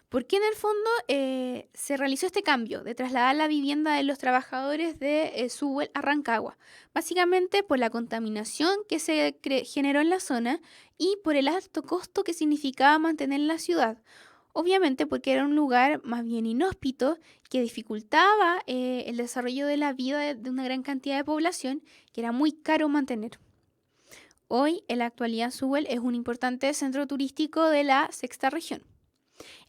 ¿Por qué en el fondo se realizó este cambio de trasladar la vivienda de los trabajadores de Sewell a Rancagua? Básicamente por la contaminación que se generó en la zona y por el alto costo que significaba mantener la ciudad. Obviamente porque era un lugar más bien inhóspito que dificultaba el desarrollo de la vida de una gran cantidad de población que era muy caro mantener. Hoy, en la actualidad, Sewell es un importante centro turístico de la sexta región.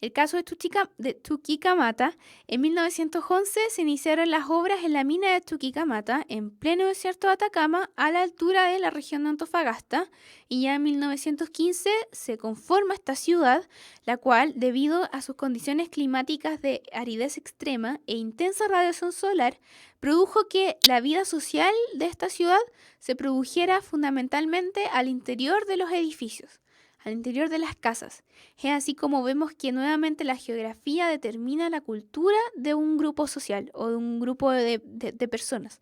El caso de Chuquicamata, en 1911 se iniciaron las obras en la mina de Chuquicamata, en pleno desierto de Atacama, a la altura de la región de Antofagasta, y ya en 1915 se conforma esta ciudad, la cual, debido a sus condiciones climáticas de aridez extrema e intensa radiación solar, produjo que la vida social de esta ciudad se produjera fundamentalmente al interior de los edificios, al interior de las casas. Es así como vemos que nuevamente la geografía determina la cultura de un grupo social o de un grupo de personas,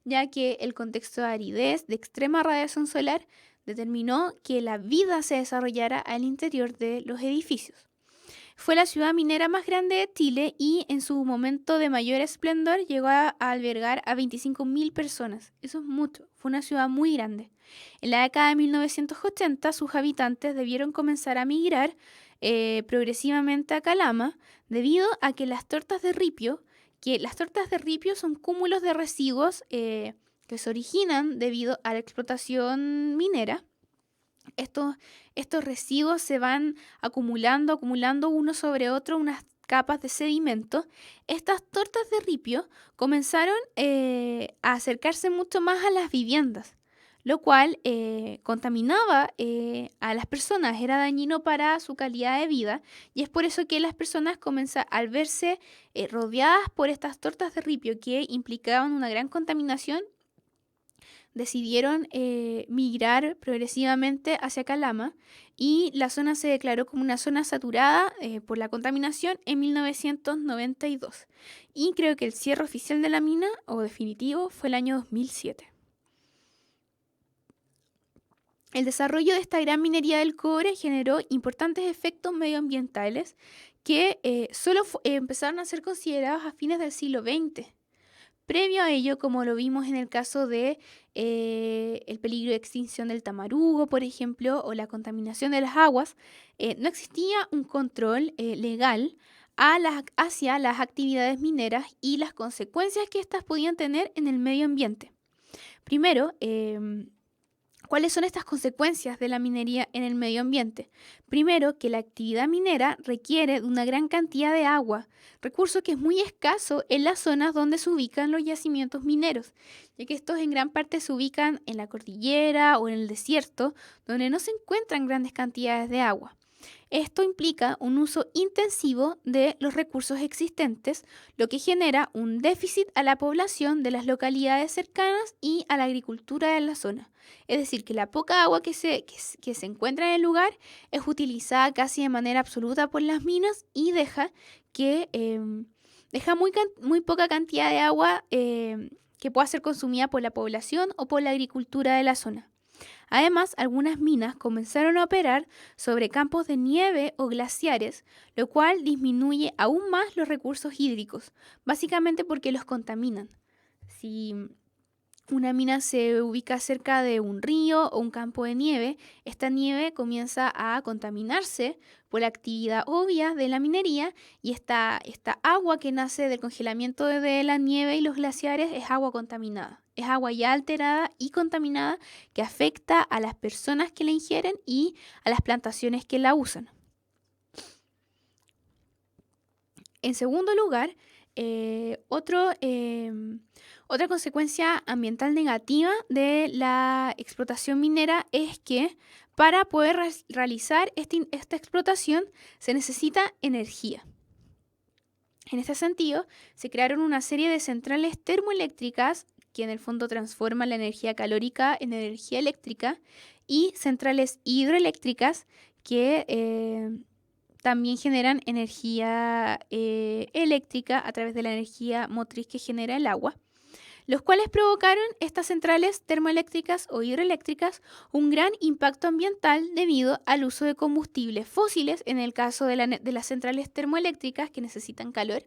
ya que el contexto de aridez, de extrema radiación solar, determinó que la vida se desarrollara al interior de los edificios. Fue la ciudad minera más grande de Chile y en su momento de mayor esplendor llegó a albergar a 25.000 personas. Eso es mucho, fue una ciudad muy grande. En la década de 1980 sus habitantes debieron comenzar a migrar progresivamente a Calama debido a que las tortas de ripio, son cúmulos de residuos que se originan debido a la explotación minera. Estos residuos se van acumulando uno sobre otro, unas capas de sedimento. Estas tortas de ripio comenzaron a acercarse mucho más a las viviendas, lo cual contaminaba a las personas, era dañino para su calidad de vida, y es por eso que las personas al verse rodeadas por estas tortas de ripio que implicaban una gran contaminación, decidieron migrar progresivamente hacia Calama y la zona se declaró como una zona saturada por la contaminación en 1992. Y creo que el cierre oficial de la mina, o definitivo, fue el año 2007. El desarrollo de esta gran minería del cobre generó importantes efectos medioambientales que solo empezaron a ser considerados a fines del siglo XX. Previo a ello, como lo vimos en el caso de el peligro de extinción del tamarugo, por ejemplo, o la contaminación de las aguas, no existía un control legal hacia las actividades mineras y las consecuencias que éstas podían tener en el medio ambiente. Primero, ¿cuáles son estas consecuencias de la minería en el medio ambiente? Primero, que la actividad minera requiere de una gran cantidad de agua, recurso que es muy escaso en las zonas donde se ubican los yacimientos mineros, ya que estos en gran parte se ubican en la cordillera o en el desierto, donde no se encuentran grandes cantidades de agua. Esto implica un uso intensivo de los recursos existentes, lo que genera un déficit a la población de las localidades cercanas y a la agricultura de la zona. Es decir, que la poca agua que se encuentra en el lugar es utilizada casi de manera absoluta por las minas y deja muy poca cantidad de agua que pueda ser consumida por la población o por la agricultura de la zona. Además, algunas minas comenzaron a operar sobre campos de nieve o glaciares, lo cual disminuye aún más los recursos hídricos, básicamente porque los contaminan. Si una mina se ubica cerca de un río o un campo de nieve, esta nieve comienza a contaminarse por la actividad obvia de la minería y esta agua que nace del congelamiento de la nieve y los glaciares es agua contaminada. Es agua ya alterada y contaminada que afecta a las personas que la ingieren y a las plantaciones que la usan. En segundo lugar, otra consecuencia ambiental negativa de la explotación minera es que para poder realizar esta explotación se necesita energía. En este sentido, se crearon una serie de centrales termoeléctricas que en el fondo transforman la energía calórica en energía eléctrica y centrales hidroeléctricas que también generan energía eléctrica a través de la energía motriz que genera el agua, los cuales provocaron estas centrales termoeléctricas o hidroeléctricas un gran impacto ambiental debido al uso de combustibles fósiles en el caso de las centrales termoeléctricas que necesitan calor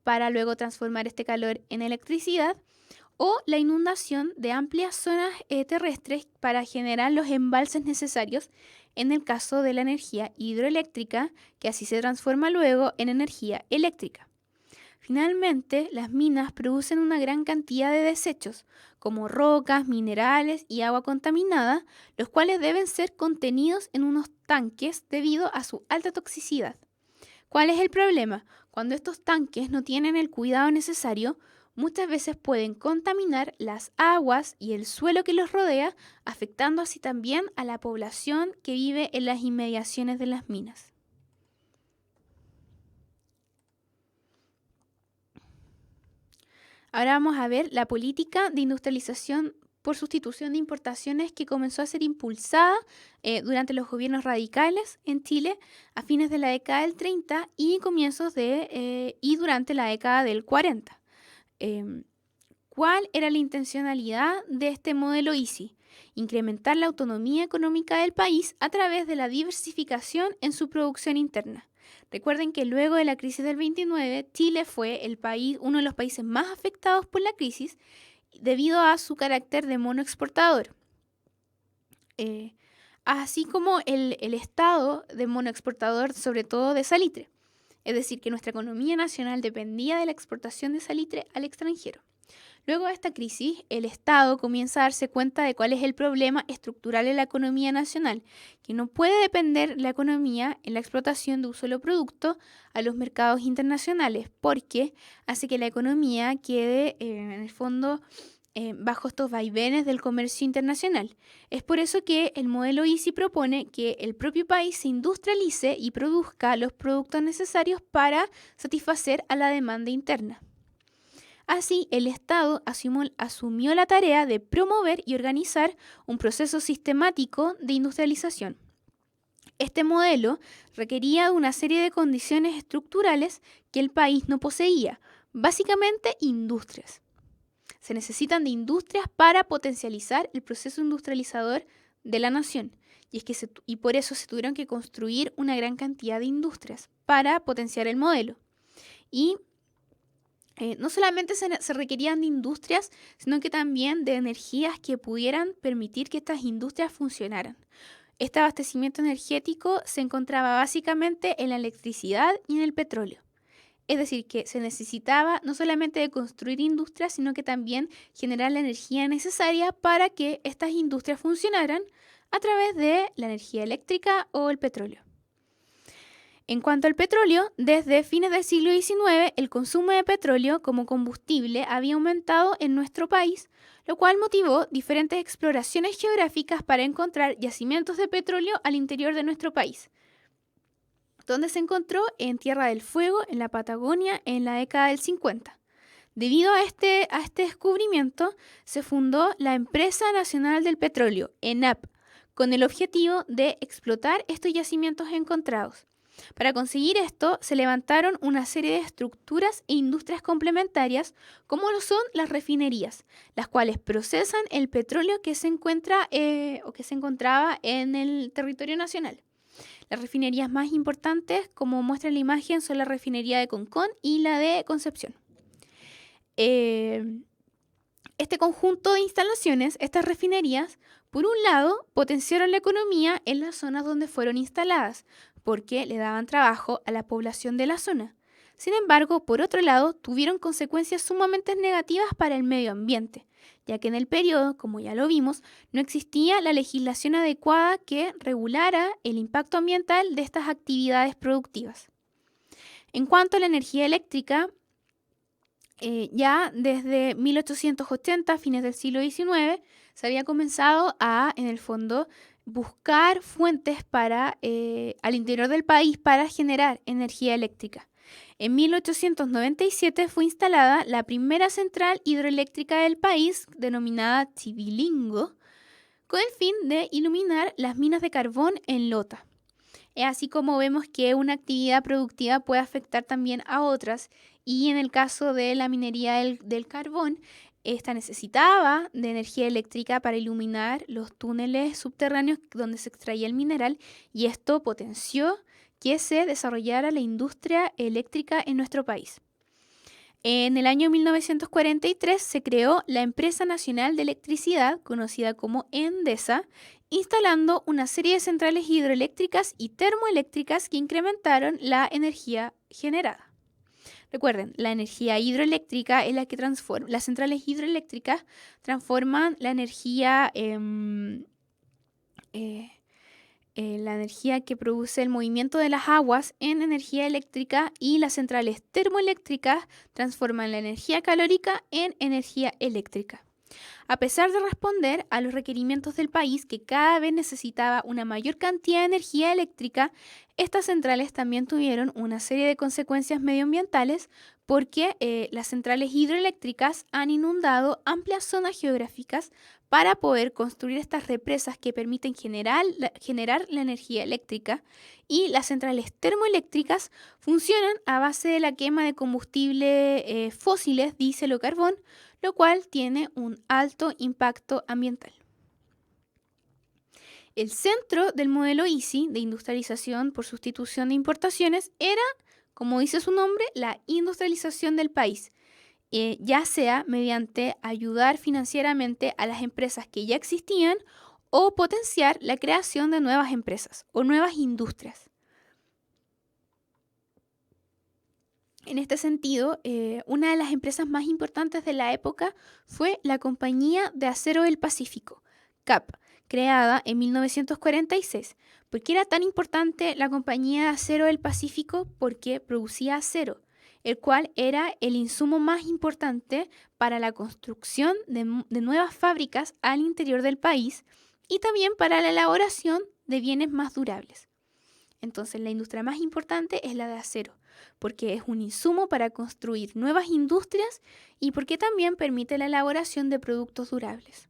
para luego transformar este calor en electricidad, o la inundación de amplias zonas terrestres para generar los embalses necesarios en el caso de la energía hidroeléctrica, que así se transforma luego en energía eléctrica. Finalmente, las minas producen una gran cantidad de desechos, como rocas, minerales y agua contaminada, los cuales deben ser contenidos en unos tanques debido a su alta toxicidad. ¿Cuál es el problema? Cuando estos tanques no tienen el cuidado necesario, muchas veces pueden contaminar las aguas y el suelo que los rodea, afectando así también a la población que vive en las inmediaciones de las minas. Ahora vamos a ver la política de industrialización por sustitución de importaciones que comenzó a ser impulsada durante los gobiernos radicales en Chile a fines de la década del 30 y y durante la década del 40. ¿Cuál era la intencionalidad de este modelo ISI? incrementar la autonomía económica del país a través de la diversificación en su producción interna. Recuerden que luego de la crisis del 29, Chile fue uno de los países más afectados por la crisis debido a su carácter de monoexportador. Así como el estado de monoexportador, sobre todo de salitre. Es decir, que nuestra economía nacional dependía de la exportación de salitre al extranjero. Luego de esta crisis, el Estado comienza a darse cuenta de cuál es el problema estructural en la economía nacional, que no puede depender la economía en la explotación de un solo producto a los mercados internacionales, porque hace que la economía quede, en el fondo, bajo estos vaivenes del comercio internacional. Es por eso que el modelo Easy propone que el propio país se industrialice y produzca los productos necesarios para satisfacer a la demanda interna. Así, el Estado asumió la tarea de promover y organizar un proceso sistemático de industrialización. Este modelo requería de una serie de condiciones estructurales que el país no poseía, básicamente industrias. Se necesitan de industrias para potencializar el proceso industrializador de la nación. Y por eso se tuvieron que construir una gran cantidad de industrias para potenciar el modelo. Y no solamente se requerían de industrias, sino que también de energías que pudieran permitir que estas industrias funcionaran. Este abastecimiento energético se encontraba básicamente en la electricidad y en el petróleo. Es decir, que se necesitaba no solamente de construir industrias, sino que también generar la energía necesaria para que estas industrias funcionaran a través de la energía eléctrica o el petróleo. En cuanto al petróleo, desde fines del siglo XIX, el consumo de petróleo como combustible había aumentado en nuestro país, lo cual motivó diferentes exploraciones geográficas para encontrar yacimientos de petróleo al interior de nuestro país, donde se encontró en Tierra del Fuego, en la Patagonia, en la década del 50. Debido a este descubrimiento, se fundó la Empresa Nacional del Petróleo, ENAP, con el objetivo de explotar estos yacimientos encontrados. Para conseguir esto, se levantaron una serie de estructuras e industrias complementarias, como lo son las refinerías, las cuales procesan el petróleo que se encontraba en el territorio nacional. Las refinerías más importantes, como muestra la imagen, son la refinería de Concón y la de Concepción. Este conjunto de instalaciones, estas refinerías, por un lado, potenciaron la economía en las zonas donde fueron instaladas, porque le daban trabajo a la población de la zona. Sin embargo, por otro lado, tuvieron consecuencias sumamente negativas para el medio ambiente, ya que en el periodo, como ya lo vimos, no existía la legislación adecuada que regulara el impacto ambiental de estas actividades productivas. En cuanto a la energía eléctrica, ya desde 1880, fines del siglo XIX, se había comenzado a, en el fondo, buscar fuentes al interior del país para generar energía eléctrica. En 1897 fue instalada la primera central hidroeléctrica del país, denominada Chivilingo, con el fin de iluminar las minas de carbón en Lota. Es así como vemos que una actividad productiva puede afectar también a otras, y en el caso de la minería del carbón, esta necesitaba de energía eléctrica para iluminar los túneles subterráneos donde se extraía el mineral, y esto potenció que se desarrollara la industria eléctrica en nuestro país. En el año 1943 se creó la Empresa Nacional de Electricidad, conocida como Endesa, instalando una serie de centrales hidroeléctricas y termoeléctricas que incrementaron la energía generada. Recuerden, la energía hidroeléctrica es la que transforma. Las centrales hidroeléctricas transforman la energía que produce el movimiento de las aguas en energía eléctrica, y las centrales termoeléctricas transforman la energía calórica en energía eléctrica. A pesar de responder a los requerimientos del país, que cada vez necesitaba una mayor cantidad de energía eléctrica, estas centrales también tuvieron una serie de consecuencias medioambientales, porque las centrales hidroeléctricas han inundado amplias zonas geográficas para poder construir estas represas que permiten generar la energía eléctrica, y las centrales termoeléctricas funcionan a base de la quema de combustibles fósiles, diésel o carbón, lo cual tiene un alto impacto ambiental. El centro del modelo Easy de industrialización por sustitución de importaciones era, como dice su nombre, la industrialización del país, ya sea mediante ayudar financieramente a las empresas que ya existían o potenciar la creación de nuevas empresas o nuevas industrias. En este sentido, una de las empresas más importantes de la época fue la Compañía de Acero del Pacífico, CAP, creada en 1946. ¿Por qué era tan importante la Compañía de Acero del Pacífico? Porque producía acero, el cual era el insumo más importante para la construcción de nuevas fábricas al interior del país y también para la elaboración de bienes más durables. Entonces, la industria más importante es la de acero, porque es un insumo para construir nuevas industrias y porque también permite la elaboración de productos durables.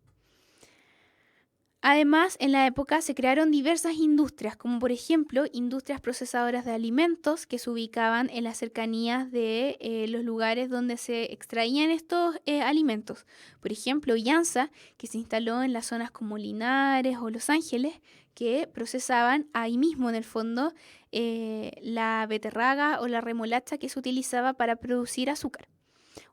Además, en la época se crearon diversas industrias, como por ejemplo industrias procesadoras de alimentos que se ubicaban en las cercanías de los lugares donde se extraían estos alimentos. Por ejemplo, Llanza, que se instaló en las zonas como Linares o Los Ángeles, que procesaban ahí mismo en el fondo la beterraga o la remolacha que se utilizaba para producir azúcar.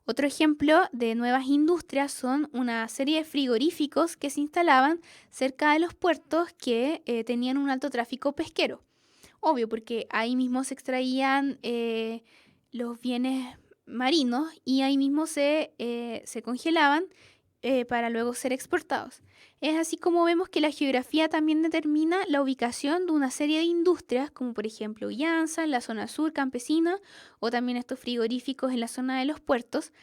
Otro ejemplo de nuevas industrias son una serie de frigoríficos que se instalaban cerca de los puertos que tenían un alto tráfico pesquero. Obvio, porque ahí mismo se extraían los bienes marinos y ahí mismo se congelaban para luego ser exportados. Es así como vemos que la geografía también determina la ubicación de una serie de industrias, como por ejemplo Llanza en la zona sur campesina o también estos frigoríficos en la zona de los puertos,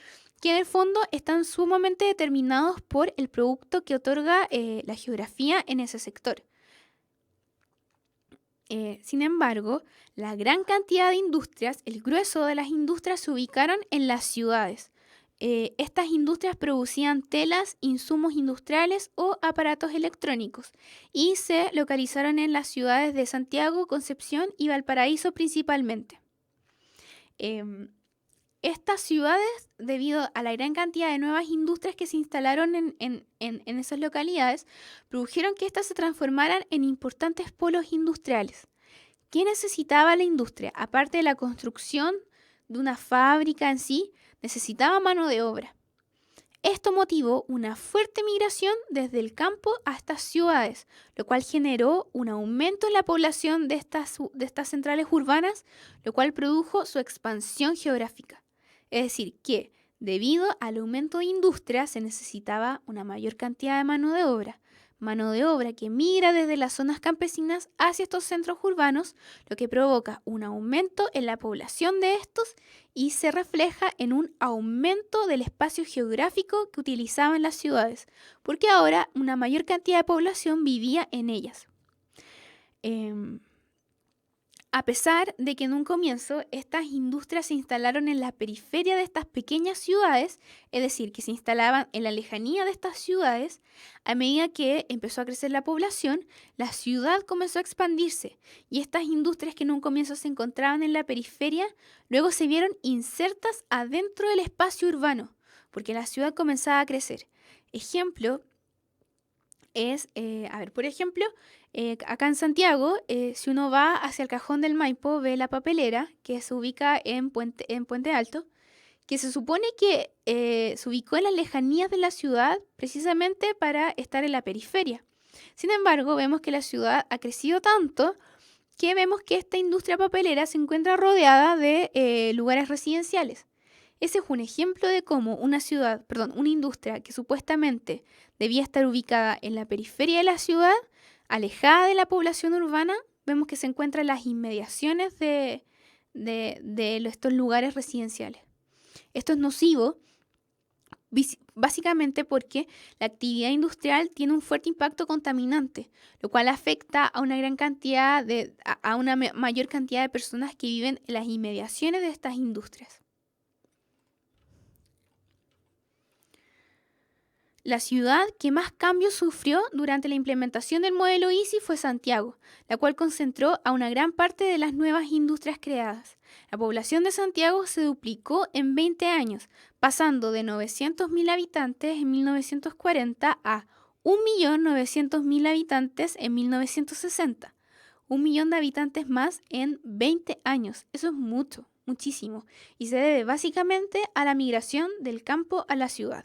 que en el fondo están sumamente determinados por el producto que otorga la geografía en ese sector. Sin embargo, la gran cantidad de industrias, el grueso de las industrias se ubicaron en las ciudades. Estas industrias producían telas, insumos industriales o aparatos electrónicos y se localizaron en las ciudades de Santiago, Concepción y Valparaíso principalmente. Estas ciudades, debido a la gran cantidad de nuevas industrias que se instalaron en esas localidades, produjeron que éstas se transformaran en importantes polos industriales. ¿Qué necesitaba la industria? Aparte de la construcción de una fábrica en sí, necesitaba mano de obra. Esto motivó una fuerte migración desde el campo a estas ciudades, lo cual generó un aumento en la población de estas centrales urbanas, lo cual produjo su expansión geográfica. Es decir, que debido al aumento de industria se necesitaba una mayor cantidad de mano de obra que migra desde las zonas campesinas hacia estos centros urbanos, lo que provoca un aumento en la población de estos y se refleja en un aumento del espacio geográfico que utilizaban las ciudades, porque ahora una mayor cantidad de población vivía en ellas. A pesar de que en un comienzo estas industrias se instalaron en la periferia de estas pequeñas ciudades, es decir, que se instalaban en la lejanía de estas ciudades, a medida que empezó a crecer la población, la ciudad comenzó a expandirse y estas industrias que en un comienzo se encontraban en la periferia, luego se vieron insertas adentro del espacio urbano, porque la ciudad comenzaba a crecer. Ejemplo es, por ejemplo, acá en Santiago, si uno va hacia el Cajón del Maipo, ve la papelera que se ubica en Puente Alto, que se supone que se ubicó en las lejanías de la ciudad precisamente para estar en la periferia. Sin embargo, vemos que la ciudad ha crecido tanto que vemos que esta industria papelera se encuentra rodeada de lugares residenciales. Ese es un ejemplo de cómo una industria que supuestamente debía estar ubicada en la periferia de la ciudad, alejada de la población urbana, vemos que se encuentra en las inmediaciones de estos lugares residenciales. Esto es nocivo, básicamente porque la actividad industrial tiene un fuerte impacto contaminante, lo cual afecta a una mayor cantidad de personas que viven en las inmediaciones de estas industrias. La ciudad que más cambios sufrió durante la implementación del modelo Easy fue Santiago, la cual concentró a una gran parte de las nuevas industrias creadas. La población de Santiago se duplicó en 20 años, pasando de 900.000 habitantes en 1940 a 1.900.000 habitantes en 1960. 1 millón de habitantes más en 20 años. Eso es mucho, muchísimo. Y se debe básicamente a la migración del campo a la ciudad.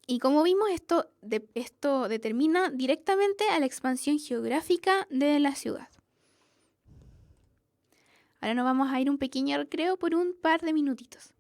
Y como vimos, esto determina directamente a la expansión geográfica de la ciudad. Ahora nos vamos a ir un pequeño recreo por un par de minutitos.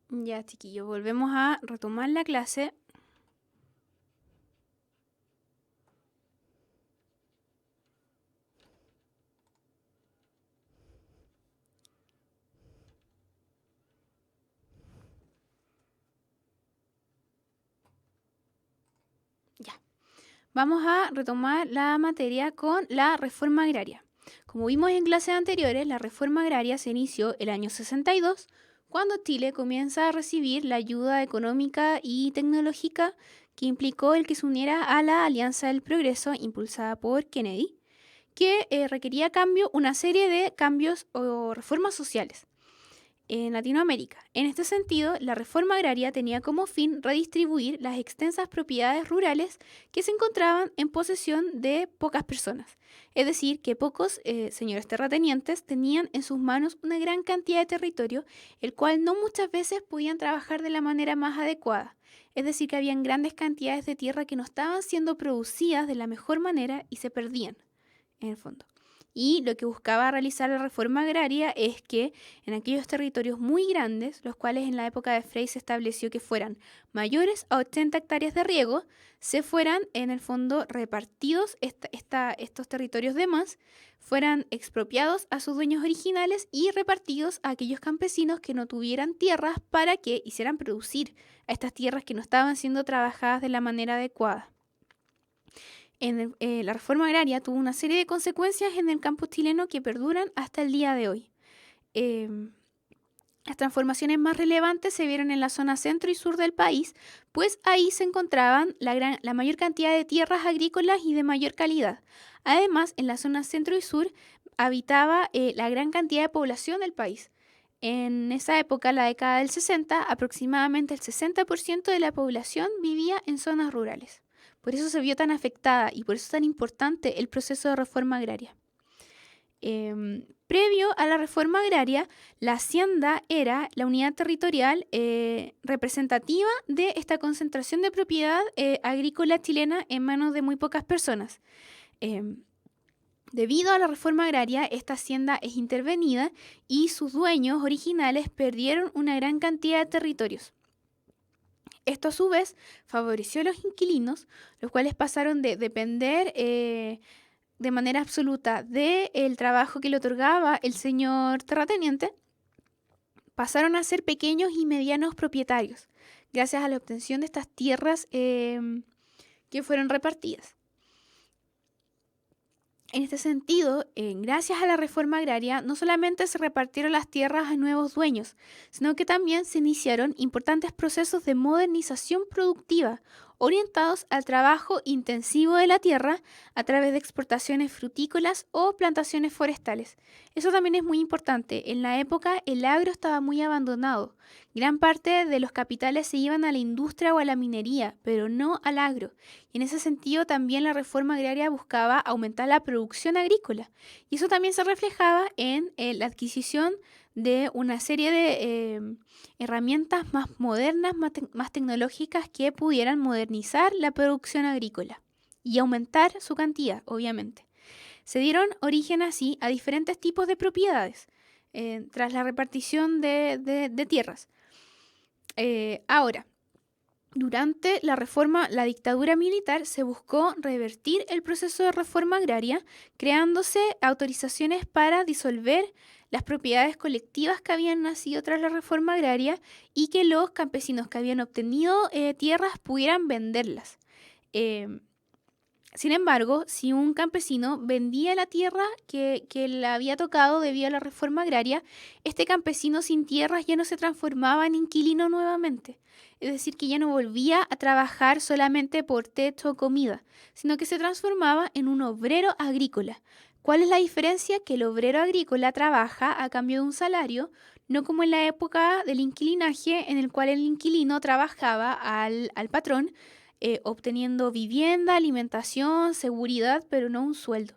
Ya, chiquillos, volvemos a retomar la clase. Ya. Vamos a retomar la materia con la reforma agraria. Como vimos en clases anteriores, la reforma agraria se inició el año 62, cuando Chile comienza a recibir la ayuda económica y tecnológica que implicó el que se uniera a la Alianza del Progreso impulsada por Kennedy, que requería una serie de cambios o reformas sociales en Latinoamérica. En este sentido, la reforma agraria tenía como fin redistribuir las extensas propiedades rurales que se encontraban en posesión de pocas personas. Es decir, que pocos señores terratenientes tenían en sus manos una gran cantidad de territorio, el cual no muchas veces podían trabajar de la manera más adecuada. Es decir, que habían grandes cantidades de tierra que no estaban siendo producidas de la mejor manera y se perdían, en el fondo. Y lo que buscaba realizar la reforma agraria es que en aquellos territorios muy grandes, los cuales en la época de Frey se estableció que fueran mayores a 80 hectáreas de riego, se fueran en el fondo repartidos estos territorios demás, fueran expropiados a sus dueños originales y repartidos a aquellos campesinos que no tuvieran tierras para que hicieran producir a estas tierras que no estaban siendo trabajadas de la manera adecuada. La reforma agraria tuvo una serie de consecuencias en el campo chileno que perduran hasta el día de hoy. Las transformaciones más relevantes se vieron en la zona centro y sur del país, pues ahí se encontraban la mayor cantidad de tierras agrícolas y de mayor calidad. Además, en la zona centro y sur habitaba la gran cantidad de población del país. En esa época, la década del 60, aproximadamente el 60% de la población vivía en zonas rurales. Por eso se vio tan afectada y por eso es tan importante el proceso de reforma agraria. Previo a la reforma agraria, la hacienda era la unidad territorial representativa de esta concentración de propiedad agrícola chilena en manos de muy pocas personas. Debido a la reforma agraria, esta hacienda es intervenida y sus dueños originales perdieron una gran cantidad de territorios. Esto a su vez favoreció a los inquilinos, los cuales pasaron de depender de manera absoluta del trabajo que le otorgaba el señor terrateniente, pasaron a ser pequeños y medianos propietarios, gracias a la obtención de estas tierras que fueron repartidas. En este sentido, gracias a la reforma agraria, no solamente se repartieron las tierras a nuevos dueños, sino que también se iniciaron importantes procesos de modernización productiva orientados al trabajo intensivo de la tierra a través de exportaciones frutícolas o plantaciones forestales. Eso también es muy importante. En la época el agro estaba muy abandonado. Gran parte de los capitales se iban a la industria o a la minería, pero no al agro. Y en ese sentido también la reforma agraria buscaba aumentar la producción agrícola. Y eso también se reflejaba en la adquisición de una serie de herramientas más modernas, más tecnológicas que pudieran modernizar la producción agrícola y aumentar su cantidad, obviamente. Se dieron origen así a diferentes tipos de propiedades tras la repartición de tierras. Ahora, durante la dictadura militar se buscó revertir el proceso de reforma agraria, creándose autorizaciones para disolver las propiedades colectivas que habían nacido tras la reforma agraria y que los campesinos que habían obtenido tierras pudieran venderlas. Sin embargo, si un campesino vendía la tierra que le había tocado debido a la reforma agraria, este campesino sin tierras ya no se transformaba en inquilino nuevamente. Es decir, que ya no volvía a trabajar solamente por techo o comida, sino que se transformaba en un obrero agrícola. ¿Cuál es la diferencia? Que el obrero agrícola trabaja a cambio de un salario, no como en la época del inquilinaje, en el cual el inquilino trabajaba al patrón, obteniendo vivienda, alimentación, seguridad, pero no un sueldo.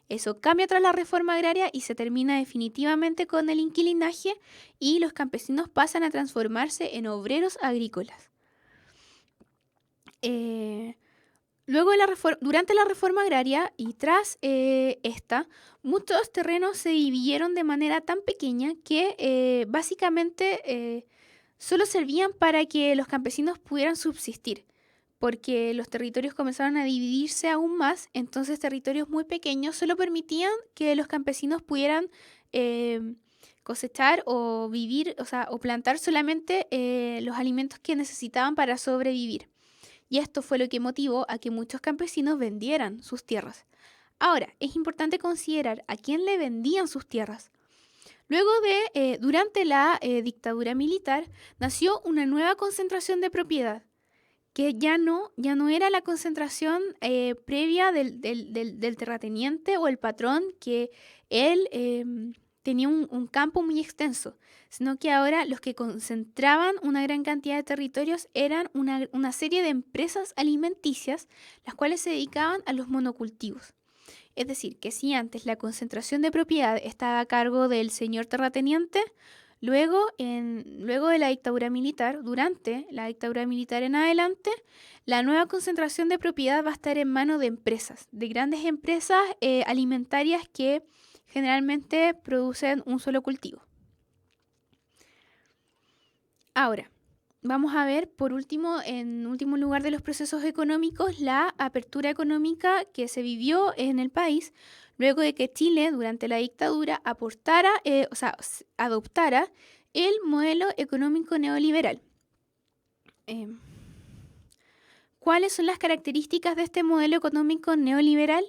Eso cambia tras la reforma agraria y se termina definitivamente con el inquilinaje y los campesinos pasan a transformarse en obreros agrícolas. Durante la reforma agraria y tras esta, muchos terrenos se dividieron de manera tan pequeña que básicamente solo servían para que los campesinos pudieran subsistir, porque los territorios comenzaron a dividirse aún más, entonces territorios muy pequeños solo permitían que los campesinos pudieran cosechar o vivir, o plantar solamente los alimentos que necesitaban para sobrevivir. Y esto fue lo que motivó a que muchos campesinos vendieran sus tierras. Ahora, es importante considerar a quién le vendían sus tierras. Durante la dictadura militar, nació una nueva concentración de propiedad, que ya no era la concentración previa del terrateniente o el patrón, que él tenía un campo muy extenso, sino que ahora los que concentraban una gran cantidad de territorios eran una serie de empresas alimenticias, las cuales se dedicaban a los monocultivos. Es decir, que si antes la concentración de propiedad estaba a cargo del señor terrateniente, luego de la dictadura militar, durante la dictadura militar en adelante, la nueva concentración de propiedad va a estar en manos de empresas, de grandes empresas alimentarias que generalmente producen un solo cultivo. Ahora, vamos a ver por último, en último lugar de los procesos económicos, la apertura económica que se vivió en el país luego de que Chile, durante la dictadura, adoptara el modelo económico neoliberal. ¿Cuáles son las características de este modelo económico neoliberal?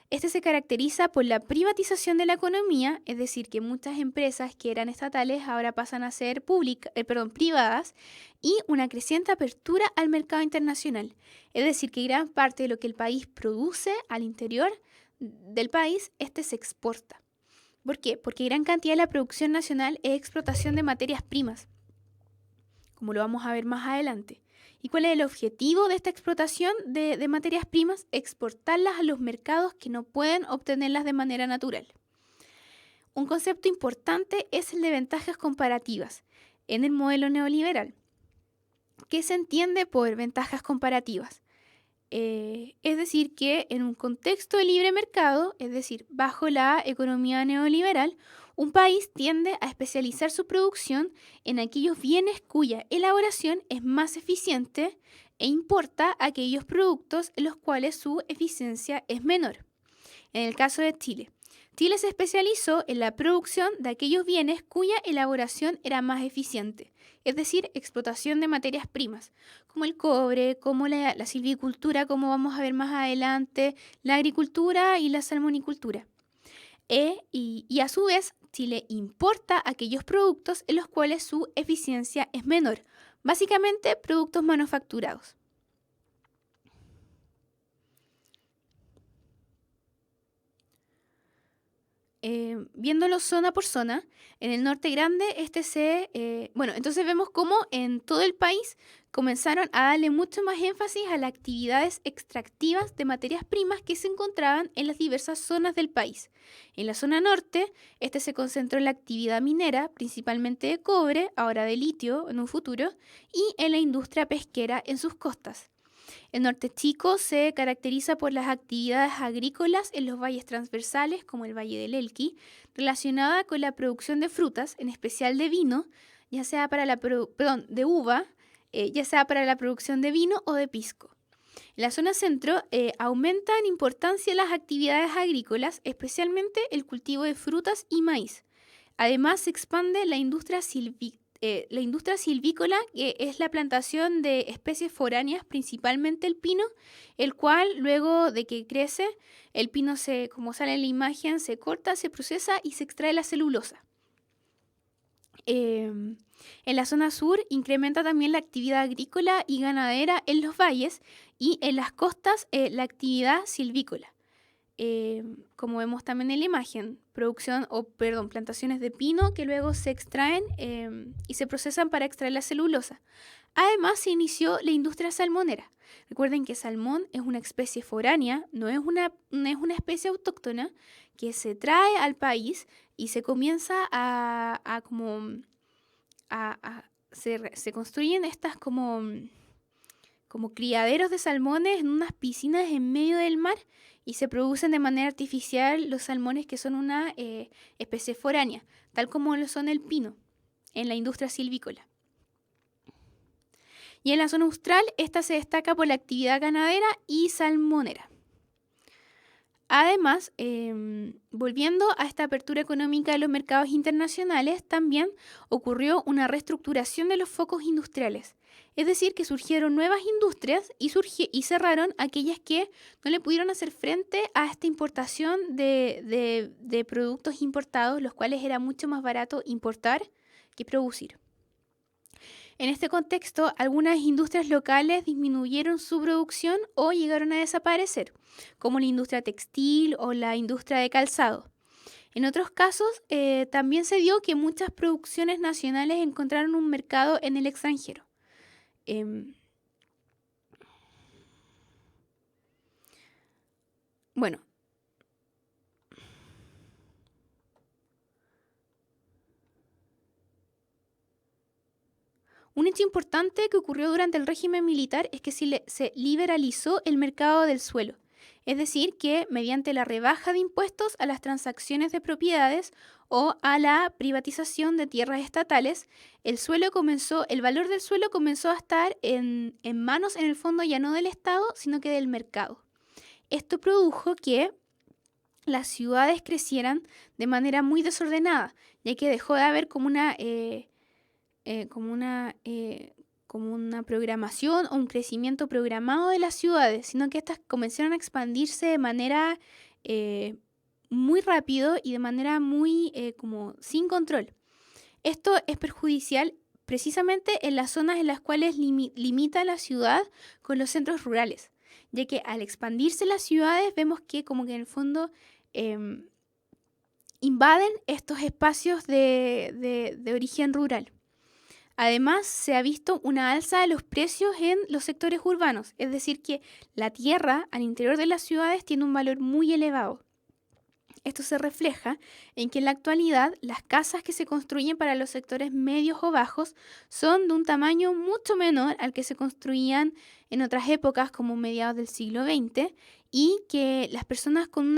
Este se caracteriza por la privatización de la economía, es decir, que muchas empresas que eran estatales ahora pasan a ser privadas, y una creciente apertura al mercado internacional. Es decir, que gran parte de lo que el país produce al interior del país, se exporta. ¿Por qué? Porque gran cantidad de la producción nacional es explotación de materias primas, como lo vamos a ver más adelante. ¿Y cuál es el objetivo de esta explotación de materias primas? Exportarlas a los mercados que no pueden obtenerlas de manera natural. Un concepto importante es el de ventajas comparativas en el modelo neoliberal. ¿Qué se entiende por ventajas comparativas? Es decir, que en un contexto de libre mercado, es decir, bajo la economía neoliberal, un país tiende a especializar su producción en aquellos bienes cuya elaboración es más eficiente e importa aquellos productos en los cuales su eficiencia es menor. En el caso de Chile, Chile se especializó en la producción de aquellos bienes cuya elaboración era más eficiente, es decir, explotación de materias primas, como el cobre, como la silvicultura, como vamos a ver más adelante, la agricultura y la salmonicultura. Y a su vez, Chile importa aquellos productos en los cuales su eficiencia es menor, básicamente productos manufacturados. Viéndolo zona por zona, en el norte grande, entonces vemos cómo en todo el país comenzaron a darle mucho más énfasis a las actividades extractivas de materias primas que se encontraban en las diversas zonas del país. En la zona norte, se concentró en la actividad minera, principalmente de cobre, ahora de litio en un futuro, y en la industria pesquera en sus costas. El norte chico se caracteriza por las actividades agrícolas en los valles transversales, como el Valle del Elqui, relacionada con la producción de frutas, en especial de vino, ya sea para de uva, ya sea para la producción de vino o de pisco. En la zona centro aumenta en importancia las actividades agrícolas, especialmente el cultivo de frutas y maíz. Además, se expande la industria silvícola, que es la plantación de especies foráneas, principalmente el pino, el cual luego de que crece, el pino como sale en la imagen, se corta, se procesa y se extrae la celulosa. En la zona sur incrementa también la actividad agrícola y ganadera en los valles y en las costas la actividad silvícola. Como vemos también en la imagen, plantaciones de pino que luego se extraen y se procesan para extraer la celulosa. Además, se inició la industria salmonera. Recuerden que salmón es una especie foránea, no es una especie autóctona que se trae al país y se comienza se construyen estas como criaderos de salmones en unas piscinas en medio del mar y se producen de manera artificial los salmones que son una especie foránea, tal como lo son el pino en la industria silvícola. Y en la zona austral, esta se destaca por la actividad ganadera y salmonera. Además, volviendo a esta apertura económica de los mercados internacionales, también ocurrió una reestructuración de los focos industriales. Es decir, que surgieron nuevas industrias y cerraron aquellas que no le pudieron hacer frente a esta importación de productos importados, los cuales era mucho más barato importar que producir. En este contexto, algunas industrias locales disminuyeron su producción o llegaron a desaparecer, como la industria textil o la industria de calzado. En otros casos, también se dio que muchas producciones nacionales encontraron un mercado en el extranjero. Bueno, un hecho importante que ocurrió durante el régimen militar es que se liberalizó el mercado del suelo. Es decir, que mediante la rebaja de impuestos a las transacciones de propiedades o a la privatización de tierras estatales, el valor del suelo comenzó a estar en manos, en el fondo, ya no del Estado, sino que del mercado. Esto produjo que las ciudades crecieran de manera muy desordenada, ya que dejó de haber como una programación o un crecimiento programado de las ciudades, sino que estas comenzaron a expandirse de manera muy rápido y de manera muy como sin control. Esto es perjudicial precisamente en las zonas en las cuales limita la ciudad con los centros rurales, ya que al expandirse las ciudades vemos que como que en el fondo invaden estos espacios de origen rural. Además, se ha visto una alza de los precios en los sectores urbanos, es decir, que la tierra al interior de las ciudades tiene un valor muy elevado. Esto se refleja en que en la actualidad las casas que se construyen para los sectores medios o bajos son de un tamaño mucho menor al que se construían en otras épocas como mediados del siglo XX y que las personas con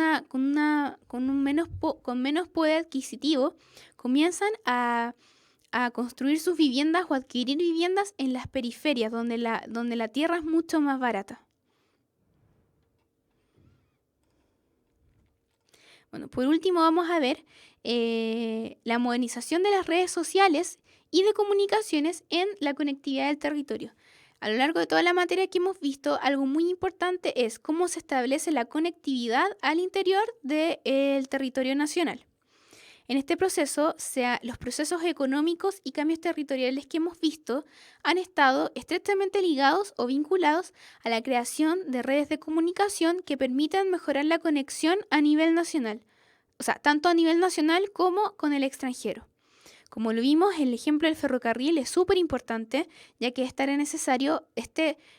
menos poder adquisitivo comienzan a construir sus viviendas o adquirir viviendas en las periferias donde la tierra es mucho más barata. Bueno, por último vamos a ver la modernización de las redes sociales y de comunicaciones en la conectividad del territorio. A lo largo de toda la materia que hemos visto, algo muy importante es cómo se establece la conectividad al interior del territorio nacional. En este proceso, los procesos económicos y cambios territoriales que hemos visto han estado estrechamente ligados o vinculados a la creación de redes de comunicación que permitan mejorar la conexión a nivel nacional, o sea, tanto a nivel nacional como con el extranjero. Como lo vimos, el ejemplo del ferrocarril es súper importante, ya que este era necesario,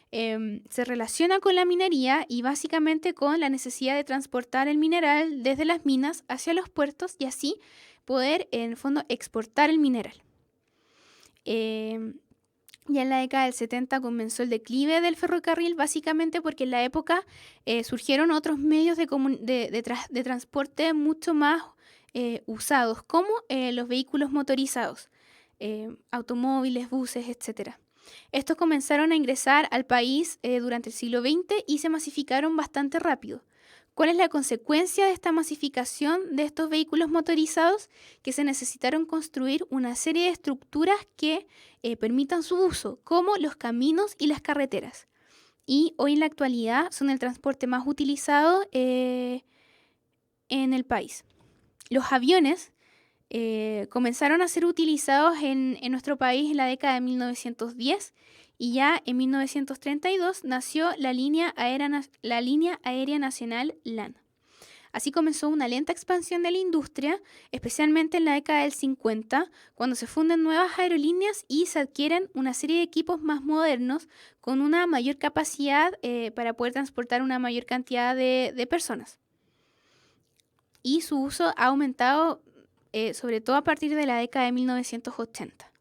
se relaciona con la minería y básicamente con la necesidad de transportar el mineral desde las minas hacia los puertos y así poder, en el fondo, exportar el mineral. Ya en la década del 70 comenzó el declive del ferrocarril, básicamente porque en la época surgieron otros medios de transporte mucho más usados, como los vehículos motorizados, automóviles, buses, etc. Estos comenzaron a ingresar al país durante el siglo XX y se masificaron bastante rápido. ¿Cuál es la consecuencia de esta masificación de estos vehículos motorizados? Que se necesitaron construir una serie de estructuras que permitan su uso, como los caminos y las carreteras. Y hoy en la actualidad son el transporte más utilizado en el país. Los aviones comenzaron a ser utilizados en nuestro país en la década de 1910 y ya en 1932 nació la línea aérea nacional LAN. Así comenzó una lenta expansión de la industria, especialmente en la década del 50, cuando se funden nuevas aerolíneas y se adquieren una serie de equipos más modernos con una mayor capacidad para poder transportar una mayor cantidad de personas. Y su uso ha aumentado sobre todo a partir de la década de 1980.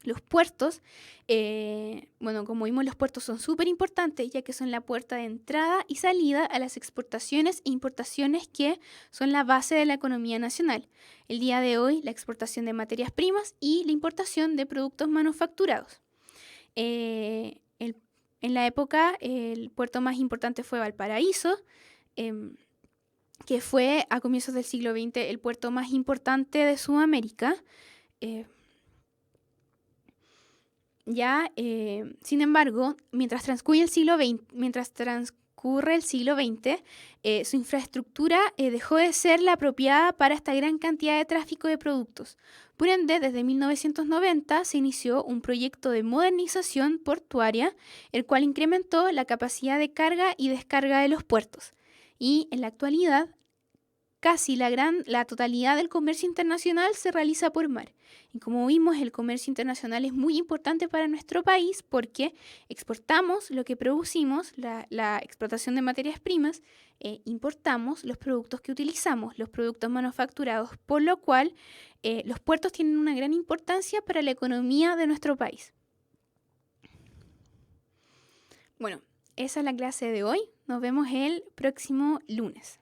Los puertos, como vimos, los puertos son súper importantes ya que son la puerta de entrada y salida a las exportaciones e importaciones que son la base de la economía nacional. El día de hoy, la exportación de materias primas y la importación de productos manufacturados. En la época, el puerto más importante fue Valparaíso, que fue a comienzos del siglo XX el puerto más importante de Sudamérica. Sin embargo, mientras transcurre el siglo XX, su infraestructura dejó de ser la apropiada para esta gran cantidad de tráfico de productos. Por ende, desde 1990 se inició un proyecto de modernización portuaria, el cual incrementó la capacidad de carga y descarga de los puertos. Y en la actualidad, casi la totalidad del comercio internacional se realiza por mar. Y como vimos, el comercio internacional es muy importante para nuestro país porque exportamos lo que producimos, la explotación de materias primas, importamos los productos que utilizamos, los productos manufacturados, por lo cual los puertos tienen una gran importancia para la economía de nuestro país. Bueno, esa es la clase de hoy. Nos vemos el próximo lunes.